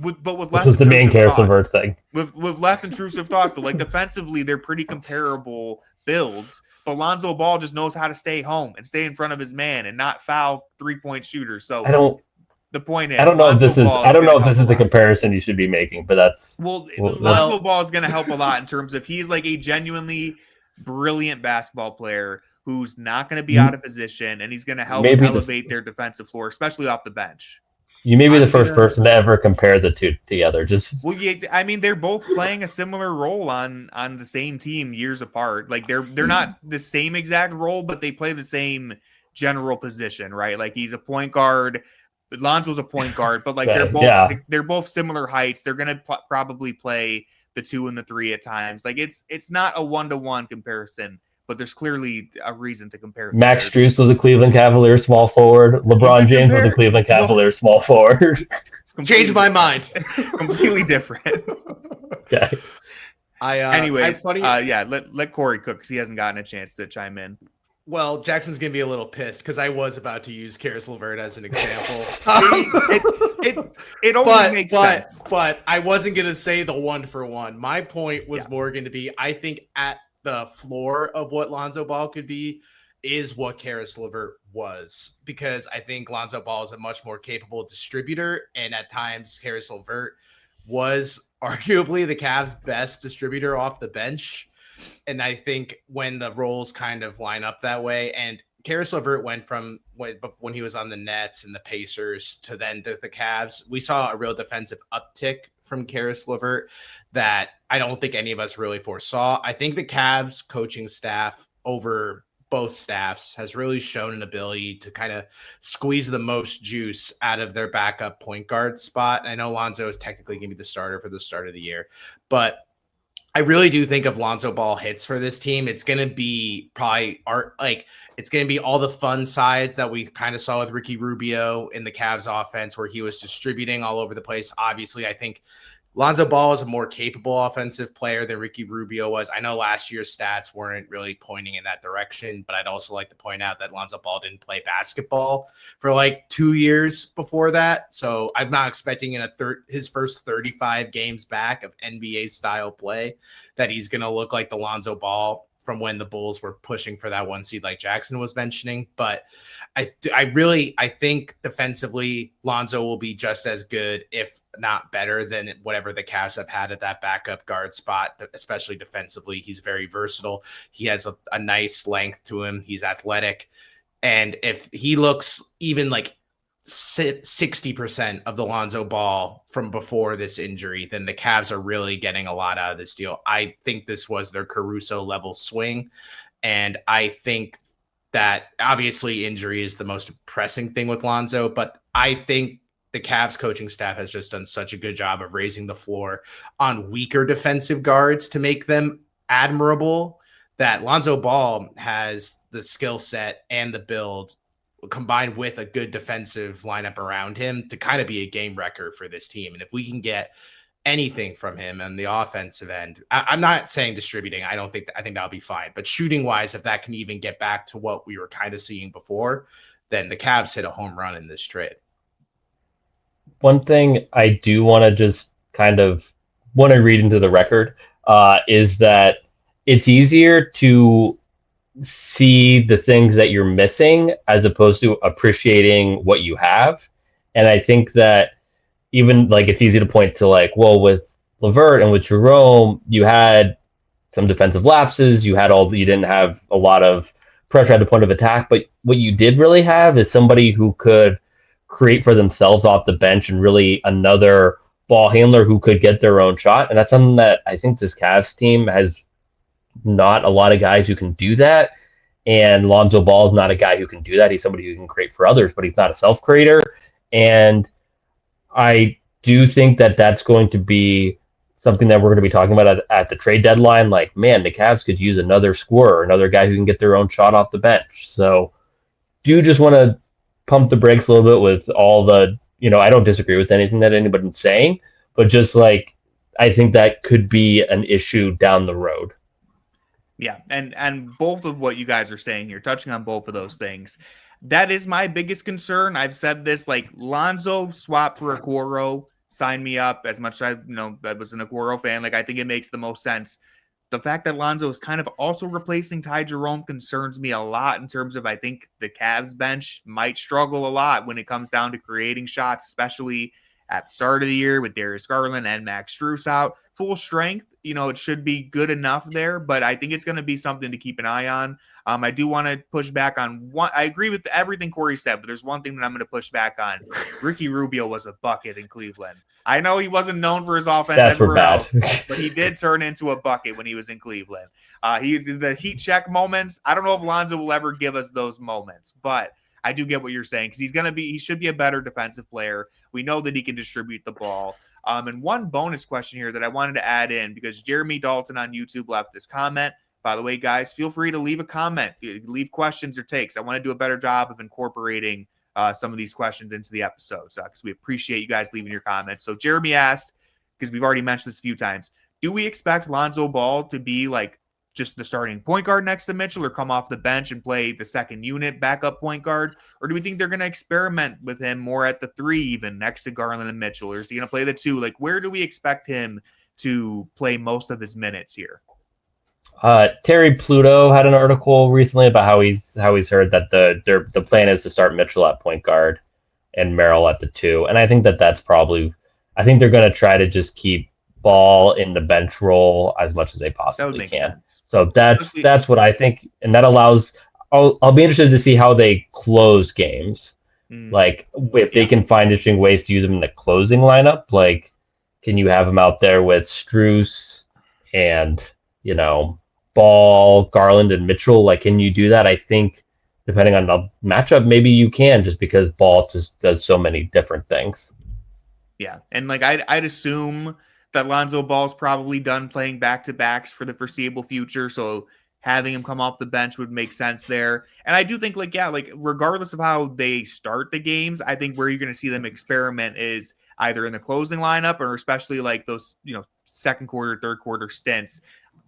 but with less. This is the main Caris LeVert thing. With less intrusive thoughts. So like defensively, they're pretty comparable builds. But Lonzo Ball just knows how to stay home and stay in front of his man and not foul 3-point shooters. So the point is, I don't know if this is the comparison you should be making, but that's Lonzo Ball is going to help a lot in terms of he's like a genuinely brilliant basketball player who's not going to be out of position, and he's going to help elevate their defensive floor, especially off the bench. You may be the first person to ever compare the two together. Yeah, I mean, they're both playing a similar role on the same team years apart. Like they're not the same exact role, but they play the same general position, right? Like he's a point guard. Lonzo's a point guard, but like they're both similar heights. They're going to probably play the 2 and the 3 at times. Like it's not a 1-to-1 comparison, but there's clearly a reason to compare. Max Strus was a Cleveland Cavalier small forward. LeBron James was a Cleveland Cavalier small forward. Changed my mind. Completely different. Okay. Let Corey cook because he hasn't gotten a chance to chime in. Well, Jackson's going to be a little pissed because I was about to use Caris LeVert as an example. it only makes sense. But I wasn't going to say the 1-for-1. My point was more going to be, I think at the floor of what Lonzo Ball could be is what Caris LeVert was, because I think Lonzo Ball is a much more capable distributor, and at times Caris LeVert was arguably the Cavs' best distributor off the bench. And I think when the roles kind of line up that way, and Caris LeVert went from when he was on the Nets and the Pacers to then the Cavs. We saw a real defensive uptick from Caris LeVert that I don't think any of us really foresaw. I think the Cavs coaching staff over both staffs has really shown an ability to kind of squeeze the most juice out of their backup point guard spot. I know Lonzo is technically going to be the starter for the start of the year, but I really do think if Lonzo Ball hits for this team, it's going to be probably it's going to be all the fun sides that we kind of saw with Ricky Rubio in the Cavs offense, where he was distributing all over the place. Obviously, I think Lonzo Ball is a more capable offensive player than Ricky Rubio was. I know last year's stats weren't really pointing in that direction, but I'd also like to point out that Lonzo Ball didn't play basketball for like 2 years before that. So I'm not expecting in his first 35 games back of NBA style play that he's going to look like the Lonzo Ball from when the Bulls were pushing for that 1 seed like Jackson was mentioning. But I think defensively, Lonzo will be just as good, if not better, than whatever the Cavs have had at that backup guard spot, especially defensively. He's very versatile. He has a nice length to him. He's athletic. And if he looks even like 60% of the Lonzo Ball from before this injury, then the Cavs are really getting a lot out of this deal. I think this was their Caruso level swing. And I think that obviously injury is the most pressing thing with Lonzo, but I think the Cavs coaching staff has just done such a good job of raising the floor on weaker defensive guards to make them admirable, that Lonzo Ball has the skill set and the build combined with a good defensive lineup around him to kind of be a game wrecker for this team. And if we can get anything from him on the offensive end, I'm not saying distributing. I think that'll be fine. But shooting wise, if that can even get back to what we were kind of seeing before, then the Cavs hit a home run in this trade. One thing I do want to just kind of want to read into the record is that it's easier to see the things that you're missing as opposed to appreciating what you have. And I think that even like it's easy to point to like, well, with LeVert and with Jerome, you had some defensive lapses, you didn't have a lot of pressure at the point of attack, but what you did really have is somebody who could create for themselves off the bench and really another ball handler who could get their own shot. And that's something that I think this Cavs team has not a lot of guys who can do that. And Lonzo Ball is not a guy who can do that. He's somebody who can create for others, but he's not a self-creator. And I do think that that's going to be something that we're going to be talking about at the trade deadline. Like, man, the Cavs could use another scorer, another guy who can get their own shot off the bench. So do just want to pump the brakes a little bit with all the, I don't disagree with anything that anybody's saying, but just like, I think that could be an issue down the road. Yeah, and both of what you guys are saying here, touching on both of those things, that is my biggest concern. I've said this, like Lonzo swap for Okoro, sign me up. As much as I was an Okoro fan, like I think it makes the most sense. The fact that Lonzo is kind of also replacing Ty Jerome concerns me a lot in terms of I think the Cavs bench might struggle a lot when it comes down to creating shots, especially at the start of the year with Darius Garland and Max Strus out. Full strength, it should be good enough there, but I think it's going to be something to keep an eye on. I do want to push back on one. I agree with everything Corey said, but there's one thing that I'm going to push back on. Ricky Rubio was a bucket in Cleveland. I know he wasn't known for his offense everywhere else, but he did turn into a bucket when he was in Cleveland. The heat check moments, I don't know if Lonzo will ever give us those moments, but I do get what you're saying because he should be a better defensive player. We know that he can distribute the ball. And one bonus question here that I wanted to add in because Jeremy Dalton on YouTube left this comment. By the way, guys, feel free to leave a comment, leave questions or takes. I want to do a better job of incorporating some of these questions into the episodes because we appreciate you guys leaving your comments. So Jeremy asked, because we've already mentioned this a few times, do we expect Lonzo Ball to be like just the starting point guard next to Mitchell or come off the bench and play the second unit backup point guard? Or do we think they're going to experiment with him more at the 3 even next to Garland and Mitchell? Or is he going to play the 2? Like, where do we expect him to play most of his minutes here? Terry Pluto had an article recently about how he's heard that the plan is to start Mitchell at point guard and Merrill at the 2. And I think that's probably, I think they're going to try to just keep Ball in the bench role as much as they possibly can. Sense. So that's what I think, and that allows I'll be interested to see how they close games. Mm. Like if they can find interesting ways to use them in the closing lineup, like can you have them out there with Strus and Ball, Garland, and Mitchell? Like, can you do that? I think depending on the matchup, maybe you can, just because Ball just does so many different things. Yeah, and like I'd assume that Lonzo Ball's probably done playing back-to-backs for the foreseeable future, so having him come off the bench would make sense there. And I do think, like regardless of how they start the games, I think where you're going to see them experiment is either in the closing lineup or especially like those, second quarter, third quarter stints.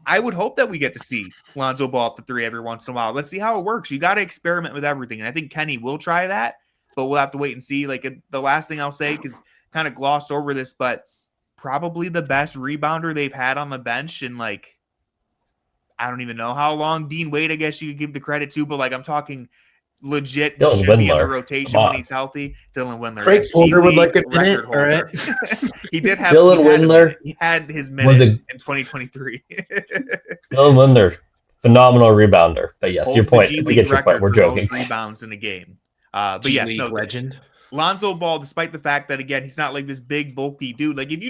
I would hope that we get to see Lonzo Ball at the 3 every once in a while. Let's see how it works. You got to experiment with everything. And I think Kenny will try that, but we'll have to wait and see. Like the last thing I'll say, because kind of glossed over this, but probably the best rebounder they've had on the bench in like, I don't even know how long. Dean Wade, I guess you could give the credit to, but like I'm talking legit Dylan should be in the Windler. rotation when he's healthy. Dylan Windler. Craig Porter would like a minute, record holder. right? He did have Dylan Windler. He had his minute in 2023. Dylan Windler, phenomenal rebounder. But yes, your point. The G We get League your point. We're record for joking. most rebounds in a game. But G yes, League legend. Lonzo Ball, despite the fact that again he's not like this big bulky dude, like if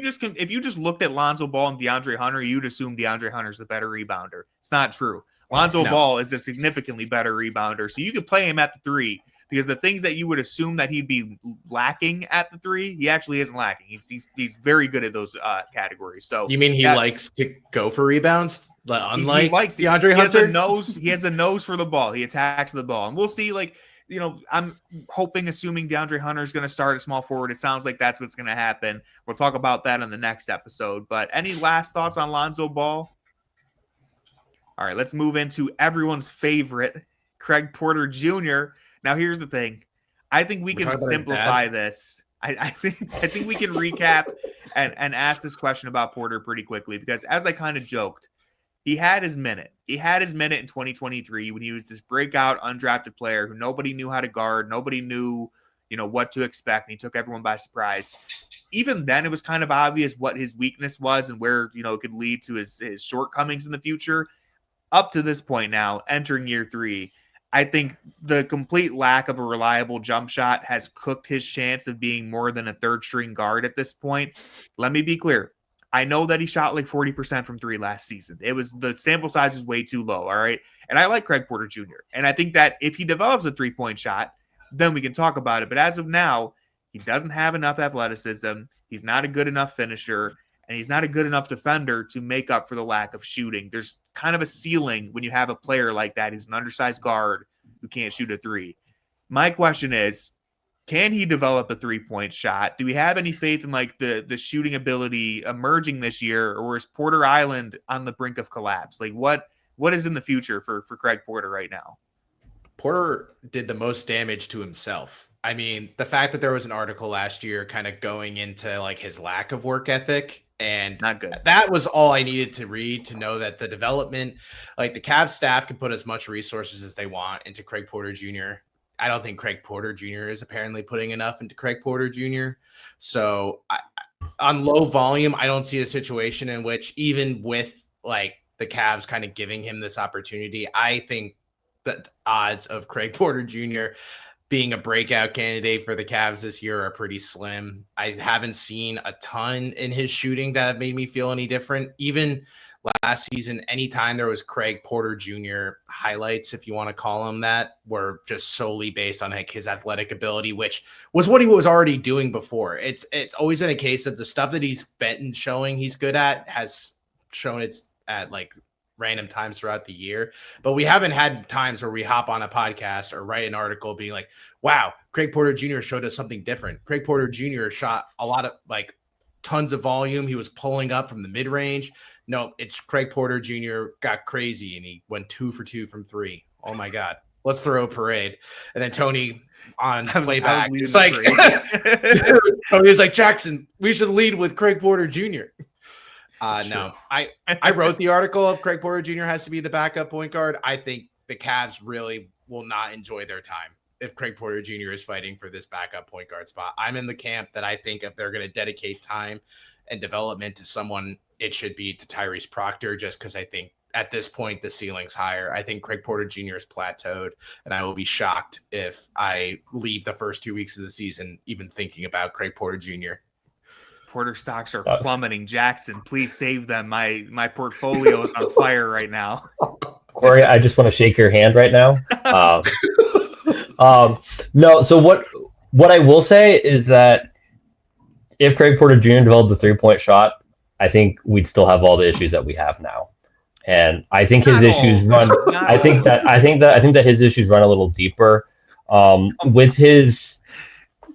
you just looked at Lonzo Ball and DeAndre Hunter, you'd assume DeAndre Hunter's the better rebounder. It's not true. Lonzo Ball is a significantly better rebounder, so you could play him at the 3 because the things that you would assume that he'd be lacking at the 3, he actually isn't lacking. He's very good at those categories. So you mean he likes to go for rebounds, unlike he likes DeAndre Hunter? He has a nose for the ball. He attacks the ball, and we'll see. Like I'm assuming DeAndre Hunter is going to start at small forward. It sounds like that's what's going to happen. We'll talk about that in the next episode. But any last thoughts on Lonzo Ball? All right, let's move into everyone's favorite, Craig Porter Jr. Now, here's the thing. I think we can simplify this. I think we can recap and ask this question about Porter pretty quickly because, as I kind of joked, he had his minute. He had his minute in 2023 when he was this breakout undrafted player who nobody knew how to guard. Nobody knew, what to expect. And he took everyone by surprise. Even then, it was kind of obvious what his weakness was and where, it could lead to his shortcomings in the future. Up to this point now, entering year 3, I think the complete lack of a reliable jump shot has cooked his chance of being more than a third-string guard at this point. Let me be clear. I know that he shot like 40% from 3 last season. The sample size was way too low, all right? And I like Craig Porter Jr. And I think that if he develops a 3-point shot, then we can talk about it. But as of now, he doesn't have enough athleticism. He's not a good enough finisher. And he's not a good enough defender to make up for the lack of shooting. There's kind of a ceiling when you have a player like that who's an undersized guard who can't shoot a 3. My question is, can he develop a 3-point shot? Do we have any faith in like the shooting ability emerging this year, or is Porter Island on the brink of collapse? Like what is in the future for Craig Porter right now? Porter did the most damage to himself. I mean, the fact that there was an article last year kind of going into like his lack of work ethic, and not good. That was all I needed to read to know that the development, like the Cavs staff can put as much resources as they want into Craig Porter Jr. I don't think Craig Porter Jr. is apparently putting enough into Craig Porter Jr. So on low volume, I don't see a situation in which even with like the Cavs kind of giving him this opportunity, I think the odds of Craig Porter Jr. being a breakout candidate for the Cavs this year are pretty slim. I haven't seen a ton in his shooting that have made me feel any different. Even last season, anytime there was Craig Porter Jr. highlights, if you want to call him that, were just solely based on like his athletic ability, which was what he was already doing before. It's always been a case of the stuff that he's been showing he's good at has shown it's at like random times throughout the year, but we haven't had times where we hop on a podcast or write an article being like, wow, Craig Porter Jr. showed us something different. Craig Porter Jr. shot a lot of like tons of volume. He was pulling up from the mid range. No, it's Craig Porter Jr. got crazy and he went 2 for 2 from 3. Oh my God. Let's throw a parade. And then Tony on Playback. It's like, Tony was like, Jackson, we should lead with Craig Porter Jr. No, I wrote the article of Craig Porter Jr. has to be the backup point guard. I think the Cavs really will not enjoy their time if Craig Porter Jr. is fighting for this backup point guard spot. I'm in the camp that I think if they're going to dedicate time and development to someone, it should be to Tyrese Proctor, just because I think at this point, the ceiling's higher. I think Craig Porter Jr. is plateaued, and I will be shocked if I leave the first 2 weeks of the season even thinking about Craig Porter Jr. Porter stocks are plummeting. Jackson, please save them. My portfolio is on fire right now. Corey, I just want to shake your hand right now. No, so what I will say is that if Craig Porter Jr. developed a 3-point shot, I think we'd still have all the issues that we have now. And I think his issues run. I think that his issues run a little deeper. With his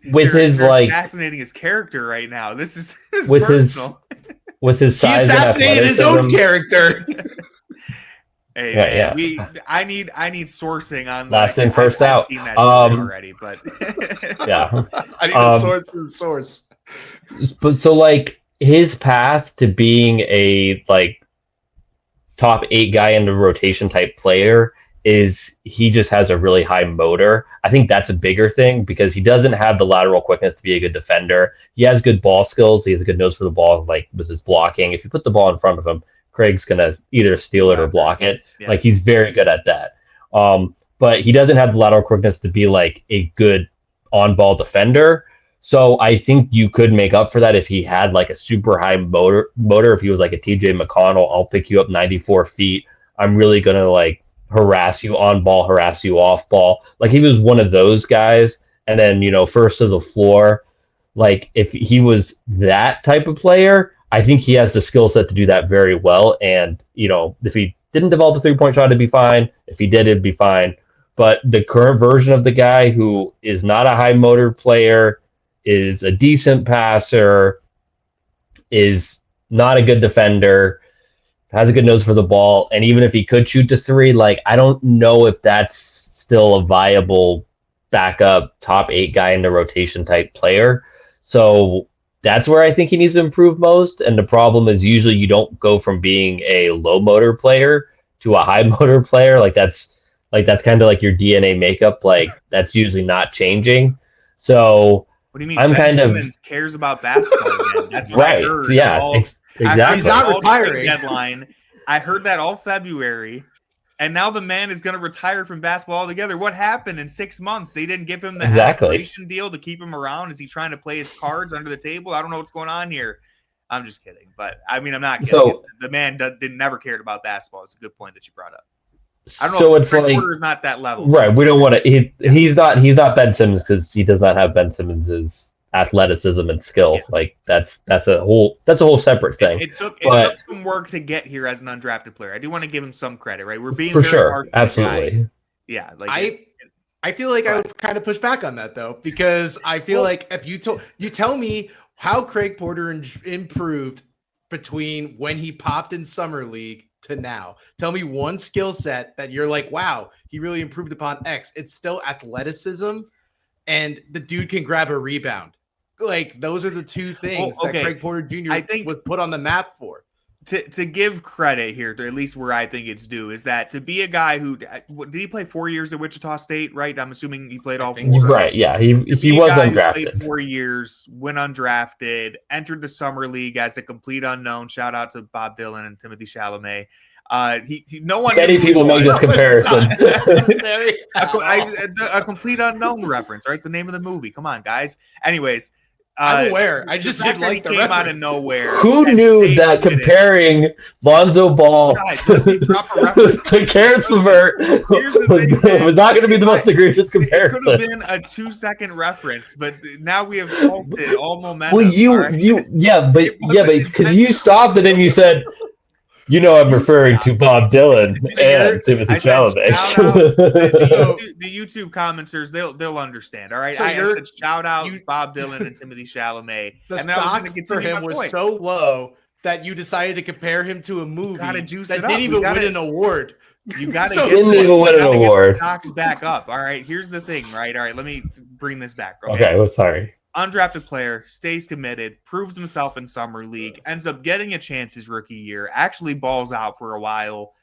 like assassinating his character right now. This is with personal. his size. He assassinated his own character. Hey, man, I need sourcing on last in, first I've out. seen that already, but yeah, I need a source from the source. But so like his path to being a like top 8 guy in the rotation type player is he just has a really high motor. I think that's a bigger thing because he doesn't have the lateral quickness to be a good defender. He has good ball skills. He has a good nose for the ball, like with his blocking. If you put the ball in front of him, Craig's gonna either steal it or block it. Yeah. Like he's very good at that. But he doesn't have the lateral quickness to be like a good on-ball defender. So I think you could make up for that if he had like a super high motor. If he was like a TJ McConnell, I'll pick you up 94 feet. I'm really gonna like harass you on ball, harass you off ball. Like he was one of those guys. And then, first to the floor, like if he was that type of player, I think he has the skill set to do that very well. And, if he didn't develop a 3-point shot, it'd be fine. If he did, it'd be fine. But the current version of the guy who is not a high motor player, is a decent passer, is not a good defender, has a good nose for the ball, and even if he could shoot to 3, like I don't know if that's still a viable backup top 8 guy in the rotation type player. So that's where I think he needs to improve most. And the problem is usually you don't go from being a low motor player to a high motor player. Like that's kind of like your DNA makeup. Like that's usually not changing. So what do you mean? I'm Ben Simmons cares about basketball again. That's what right. I heard. So, yeah, exactly. He's not retiring. Deadline. I heard that all February, and now the man is going to retire from basketball altogether. What happened in 6 months? They didn't give him the aspiration deal to keep him around. Is he trying to play his cards under the table? I don't know what's going on here. I'm just kidding, but I mean, I'm not kidding. So, the man never cared about basketball. It's a good point that you brought up. I don't know. So it's like Porter's not that level, right? We don't want to. He's not Ben Simmons because he does not have Ben Simmons's athleticism and skill. Yeah. Like that's a whole separate thing. It took some work to get here as an undrafted player. I do want to give him some credit, right? We're being for very sure, absolutely. Yeah, like I feel like I would kind of push back on that though, because I feel like if you tell me how Craig Porter improved between when he popped in summer league to now, tell me one skill set that you're like, wow, he really improved upon X. It's still athleticism, and the dude can grab a rebound. Like those are the two things that Craig Porter Jr. was put on the map for. To give credit here, to at least where I think it's due, is that to be a guy who did he play 4 years at Wichita State, right? I'm assuming he played all 4. Right, yeah. He was undrafted. Played 4 years, went undrafted, entered the summer league as a complete unknown. Shout out to Bob Dylan and Timothy Chalamet. No one. Many people make this comparison. A complete unknown reference, right? It's the name of the movie. Come on, guys. Anyways. I'm aware. I just didn't like the came out of nowhere. Who knew that comparing Lonzo Ball to Karis LeVert was not going to be the most egregious comparison? It could have been a 2-second reference, but now we have halted all momentum. Well, because you stopped and then you said, I'm referring to Bob Dylan and Timothy Chalamet. The YouTube commenters, they'll understand. All right, so I said shout out Bob Dylan and Timothy Chalamet. The stock for him was so low that you decided to compare him to a movie that didn't even win an award. You got to didn't even win an award. Stocks back up. All right, here's the thing. Right. All right, let me bring this back. Okay, well, sorry. Undrafted player, stays committed, proves himself in summer league, ends up getting a chance his rookie year, actually balls out for a while.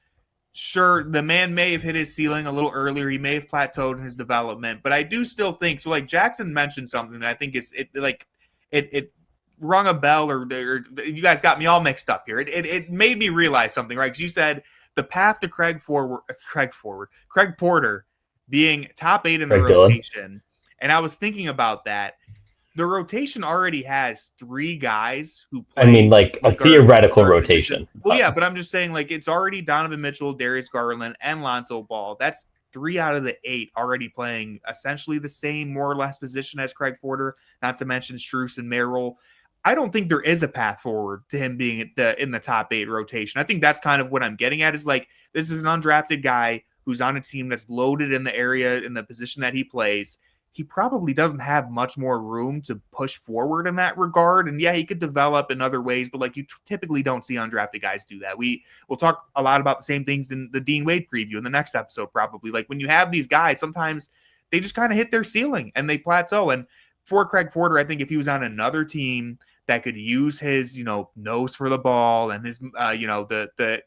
Sure, the man may have hit his ceiling a little earlier. He may have plateaued in his development, but I do still think so. Like Jackson mentioned something that I think it rung a bell, or you guys got me all mixed up here. It made me realize something, right? Because you said the path to Craig Porter being top 8 in the Craig Dillon. rotation. And I was thinking about that. The rotation already has 3 guys who play. I mean, like a theoretical rotation. Well, yeah, but I'm just saying, like, it's already Donovan Mitchell, Darius Garland, and Lonzo Ball. That's 3 out of the 8 already playing essentially the same, more or less, position as Craig Porter, not to mention Strus and Merrill. I don't think there is a path forward to him being in the top 8 rotation. I think that's kind of what I'm getting at, is like, this is an undrafted guy who's on a team that's loaded in the area, in the position that he plays. He probably doesn't have much more room to push forward in that regard. And yeah, he could develop in other ways, but like, you typically don't see undrafted guys do that. We'll talk a lot about the same things in the Dean Wade preview in the next episode, probably. Like, when you have these guys, sometimes they just kind of hit their ceiling and they plateau. And for Craig Porter, I think if he was on another team that could use his, nose for the ball and his, the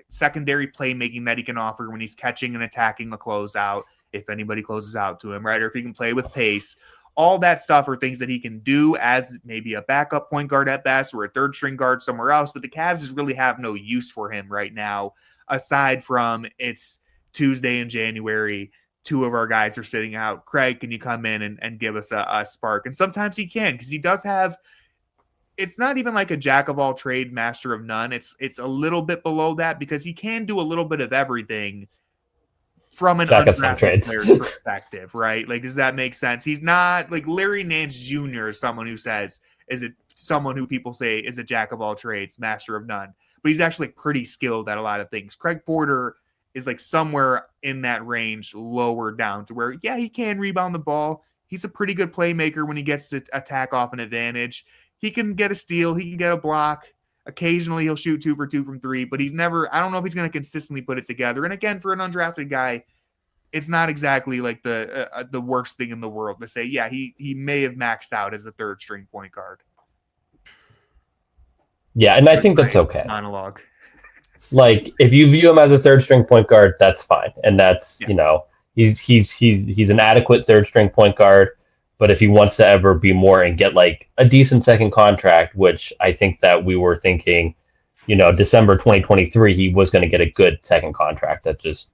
secondary playmaking that he can offer when he's catching and attacking the closeout, if anybody closes out to him, right? Or if he can play with pace, all that stuff are things that he can do as maybe a backup point guard at best, or a third string guard somewhere else. But the Cavs just really have no use for him right now, aside from it's Tuesday in January. 2 of our guys are sitting out. Craig, can you come in and give us a spark? And sometimes he can, because he does have, it's not even like a jack of all trade, master of none. It's a little bit below that, because he can do a little bit of everything from an undrafted player's perspective, right? Like, does that make sense? He's not like Larry Nance Jr. is someone who says, is it someone who people say is a jack of all trades, master of none, but he's actually pretty skilled at a lot of things. Craig Porter is like somewhere in that range, lower down to where, yeah, he can rebound the ball. He's a pretty good playmaker when he gets to attack off an advantage. He can get a steal. He can get a block. Occasionally he'll shoot 2 for 2 from 3, but he's never, I don't know if he's going to consistently put it together. And again, for an undrafted guy, it's not exactly like the worst thing in the world to say, yeah, he may have maxed out as a third string point guard. Yeah. And I think that's okay. Monologue. Like, if you view him as a third string point guard, that's fine. And that's, he's an adequate third string point guard. But if he wants to ever be more and get like a decent second contract, which I think that we were thinking, December 2023, he was going to get a good second contract. That just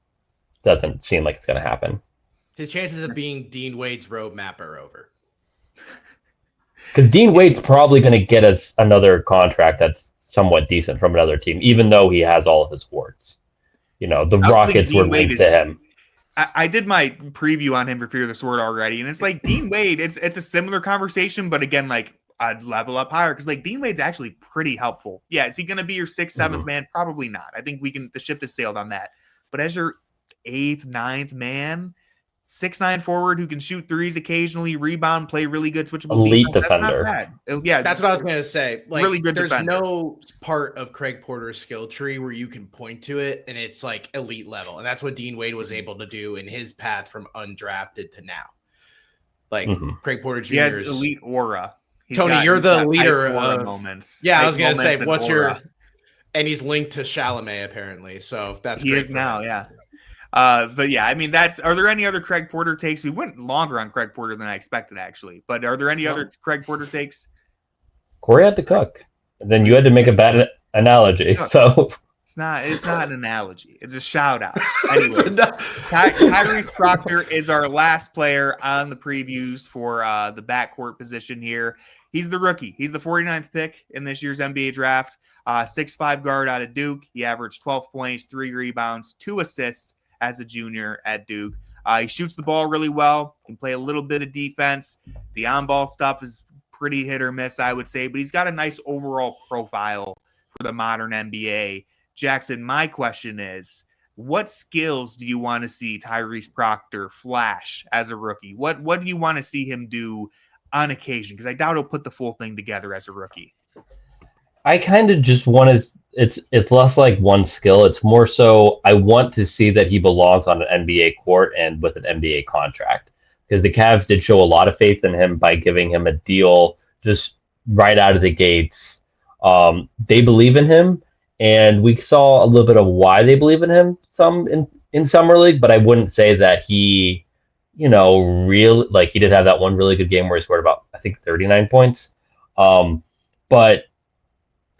doesn't seem like it's going to happen. His chances of being Dean Wade's roadmap are over. Because Dean Wade's probably going to get us another contract that's somewhat decent from another team, even though he has all of his warts. The Rockets were linked to him. I did my preview on him for Fear the Sword already, and it's like Dean Wade, it's a similar conversation, but again, like, I'd level up higher, because like Dean Wade's actually pretty helpful. Yeah, is he going to be your 6th, 7th man? Probably not. I think the ship has sailed on that. But as your 8th, 9th man, 6'9" forward who can shoot threes occasionally, rebound, play really good switchable elite defense, defender. That's not bad. Yeah, that's what I was going to say. Like, really good there's defender. no part of Craig Porter's skill tree where you can point to it and it's like elite level. And that's what Dean Wade was able to do in his path from undrafted to now. Like, Craig Porter Jr. He has elite aura. Tony, you're the leader of moments. Yeah, I was going to say, what's your... And he's linked to Chalamet, apparently. So that's he great is now, yeah. But yeah, I mean, are there any other Craig Porter takes? We went longer on Craig Porter than I expected, actually. But are there any other Craig Porter takes? Corey had to cook, and then you had to make a bad analogy. So it's not an analogy. It's a shout out. Anyways, Tyrese Proctor is our last player on the previews for the backcourt position here. He's the rookie. He's the 49th pick in this year's NBA draft. 6'5" guard out of Duke. He averaged 12 points, 3 rebounds, 2 assists as a junior at Duke. He shoots the ball really well, can play a little bit of defense. The on-ball stuff is pretty hit or miss, I would say, but he's got a nice overall profile for the modern NBA. Jackson, my question is, what skills do you want to see Tyrese Proctor flash as a rookie? What do you want to see him do on occasion? Because I doubt he'll put the full thing together as a rookie. I kind of just want to, it's less like one skill. It's more so I want to see that he belongs on an NBA court and with an NBA contract, because the Cavs did show a lot of faith in him by giving him a deal just right out of the gates. They believe in him, and we saw a little bit of why they believe in him in summer league, but I wouldn't say that he, really, like, he did have that one really good game where he scored about, I think, 39 points. But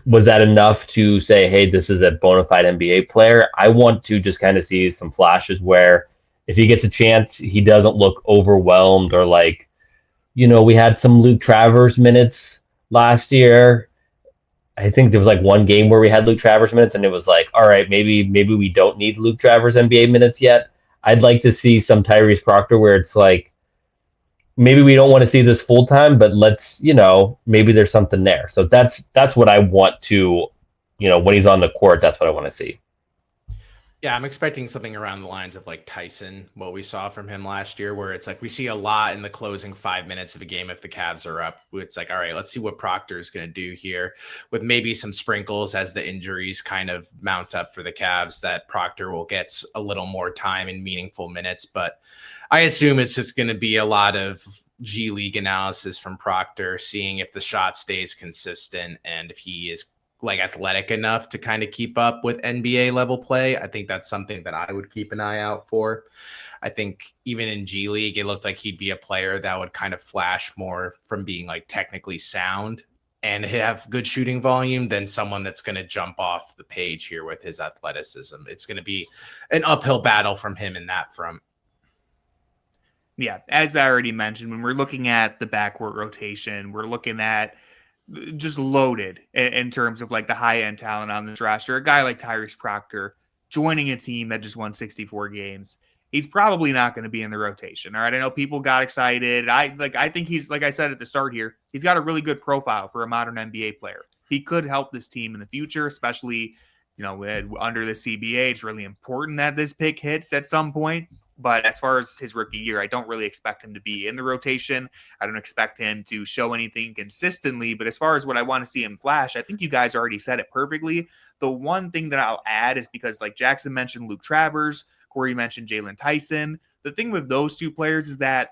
was that enough to say, hey, this is a bona fide NBA player? I want to just kind of see some flashes where if he gets a chance, he doesn't look overwhelmed or like, we had some Luke Travers minutes last year. I think there was like one game where we had Luke Travers minutes and it was like, all right, maybe we don't need Luke Travers NBA minutes yet. I'd like to see some Tyrese Proctor where it's like, maybe we don't want to see this full time, but let's, maybe there's something there. So that's what I want to, when he's on the court, that's what I want to see. Yeah, I'm expecting something around the lines of like Tyson, what we saw from him last year, where it's like we see a lot in the closing 5 minutes of a game if the Cavs are up. It's like, all right, let's see what Proctor is going to do here with maybe some sprinkles as the injuries kind of mount up for the Cavs, that Proctor will get a little more time in meaningful minutes. But I assume it's just going to be a lot of G League analysis from Proctor, seeing if the shot stays consistent and if he is like athletic enough to kind of keep up with NBA level play. I think that's something that I would keep an eye out for. I think even in G League, it looked like he'd be a player that would kind of flash more from being like technically sound and have good shooting volume than someone that's going to jump off the page here with his athleticism. It's going to be an uphill battle from him in that front. Yeah, as I already mentioned, when we're looking at the backcourt rotation, we're looking at just loaded in terms of like the high-end talent on this roster. A guy like Tyrese Proctor joining a team that just won 64 games, he's probably not going to be in the rotation. All right, I know people got excited. I think he's, like I said at the start here, he's got a really good profile for a modern NBA player. He could help this team in the future, especially, under the CBA. It's really important that this pick hits at some point. But as far as his rookie year, I don't really expect him to be in the rotation. I don't expect him to show anything consistently. But as far as what I want to see him flash, I think you guys already said it perfectly. The one thing that I'll add is because, like Jackson mentioned Luke Travers, Corey mentioned Jalen Tyson. The thing with those two players is that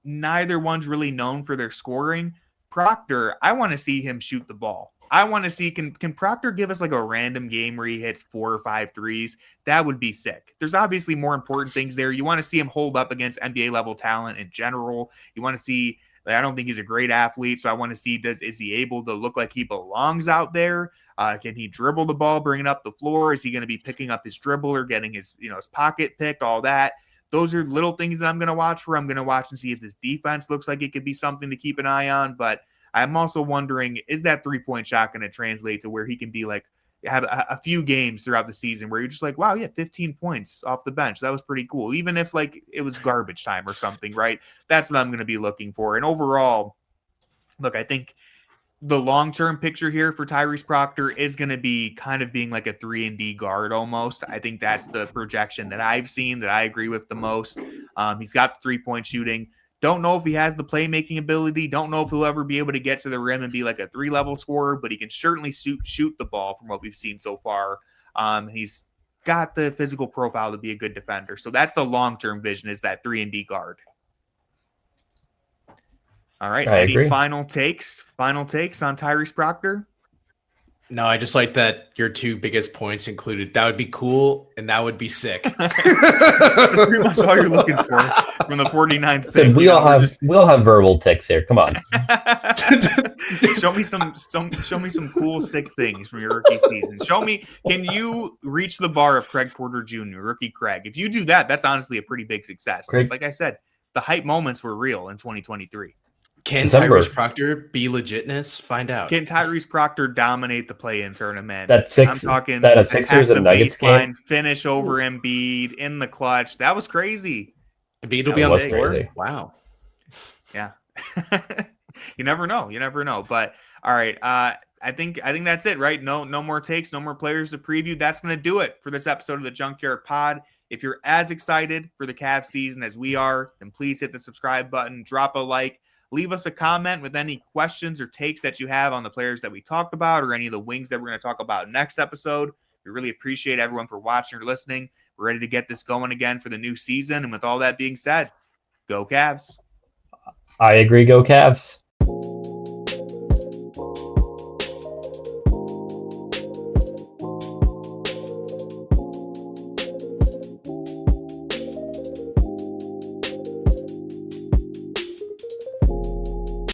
neither one's really known for their scoring. Proctor, I want to see him shoot the ball. I want to see, can Proctor give us like a random game where he hits 4 or 5 threes? That would be sick. There's obviously more important things there. You want to see him hold up against NBA level talent in general. You want to see, I don't think he's a great athlete, so I want to see, is he able to look like he belongs out there? Can he dribble the ball, bring it up the floor? Is he going to be picking up his dribble or getting his, his pocket picked, all that? Those are little things that I'm going to watch for. I'm going to watch and see if this defense looks like it could be something to keep an eye on, but I'm also wondering, is that 3-point shot going to translate to where he can be like, have a few games throughout the season where you're just like, wow, yeah, 15 points off the bench. That was pretty cool. Even if like it was garbage time or something, right? That's what I'm going to be looking for. And overall, look, I think the long-term picture here for Tyrese Proctor is going to be kind of being like a 3-and-D guard almost. I think that's the projection that I've seen that I agree with the most. He's got the 3-point shooting. Don't know if he has the playmaking ability. Don't know if he'll ever be able to get to the rim and be like a 3-level scorer, but he can certainly shoot the ball from what we've seen so far. He's got the physical profile to be a good defender. So that's the long-term vision, is that 3-and-D guard. All right. I agree. Final takes on Tyrese Proctor? No, I just like that your two biggest points included. That would be cool, and that would be sick. That's pretty much all you're looking for from the 49th pick. We all have verbal ticks here. Come on. Show me some cool, sick things from your rookie season. Show me, can you reach the bar of Craig Porter Jr., rookie Craig? If you do that, that's honestly a pretty big success. Like I said, the hype moments were real in 2023. Can Tyrese Proctor be legitness? Find out. Can Tyrese Proctor dominate the play-in tournament? I'm talking that a Sixers and Nuggets game, finish over Embiid in the clutch. That was crazy. Embiid will be on the floor. Wow. Yeah. You never know. But all right, I think that's it, right? No more takes, no more players to preview. That's going to do it for this episode of the Junkyard Pod. If you're as excited for the Cavs season as we are, then please hit the subscribe button, drop a like. Leave us a comment with any questions or takes that you have on the players that we talked about or any of the wings that we're going to talk about next episode. We really appreciate everyone for watching or listening. We're ready to get this going again for the new season. And with all that being said, go Cavs. I agree. Go Cavs.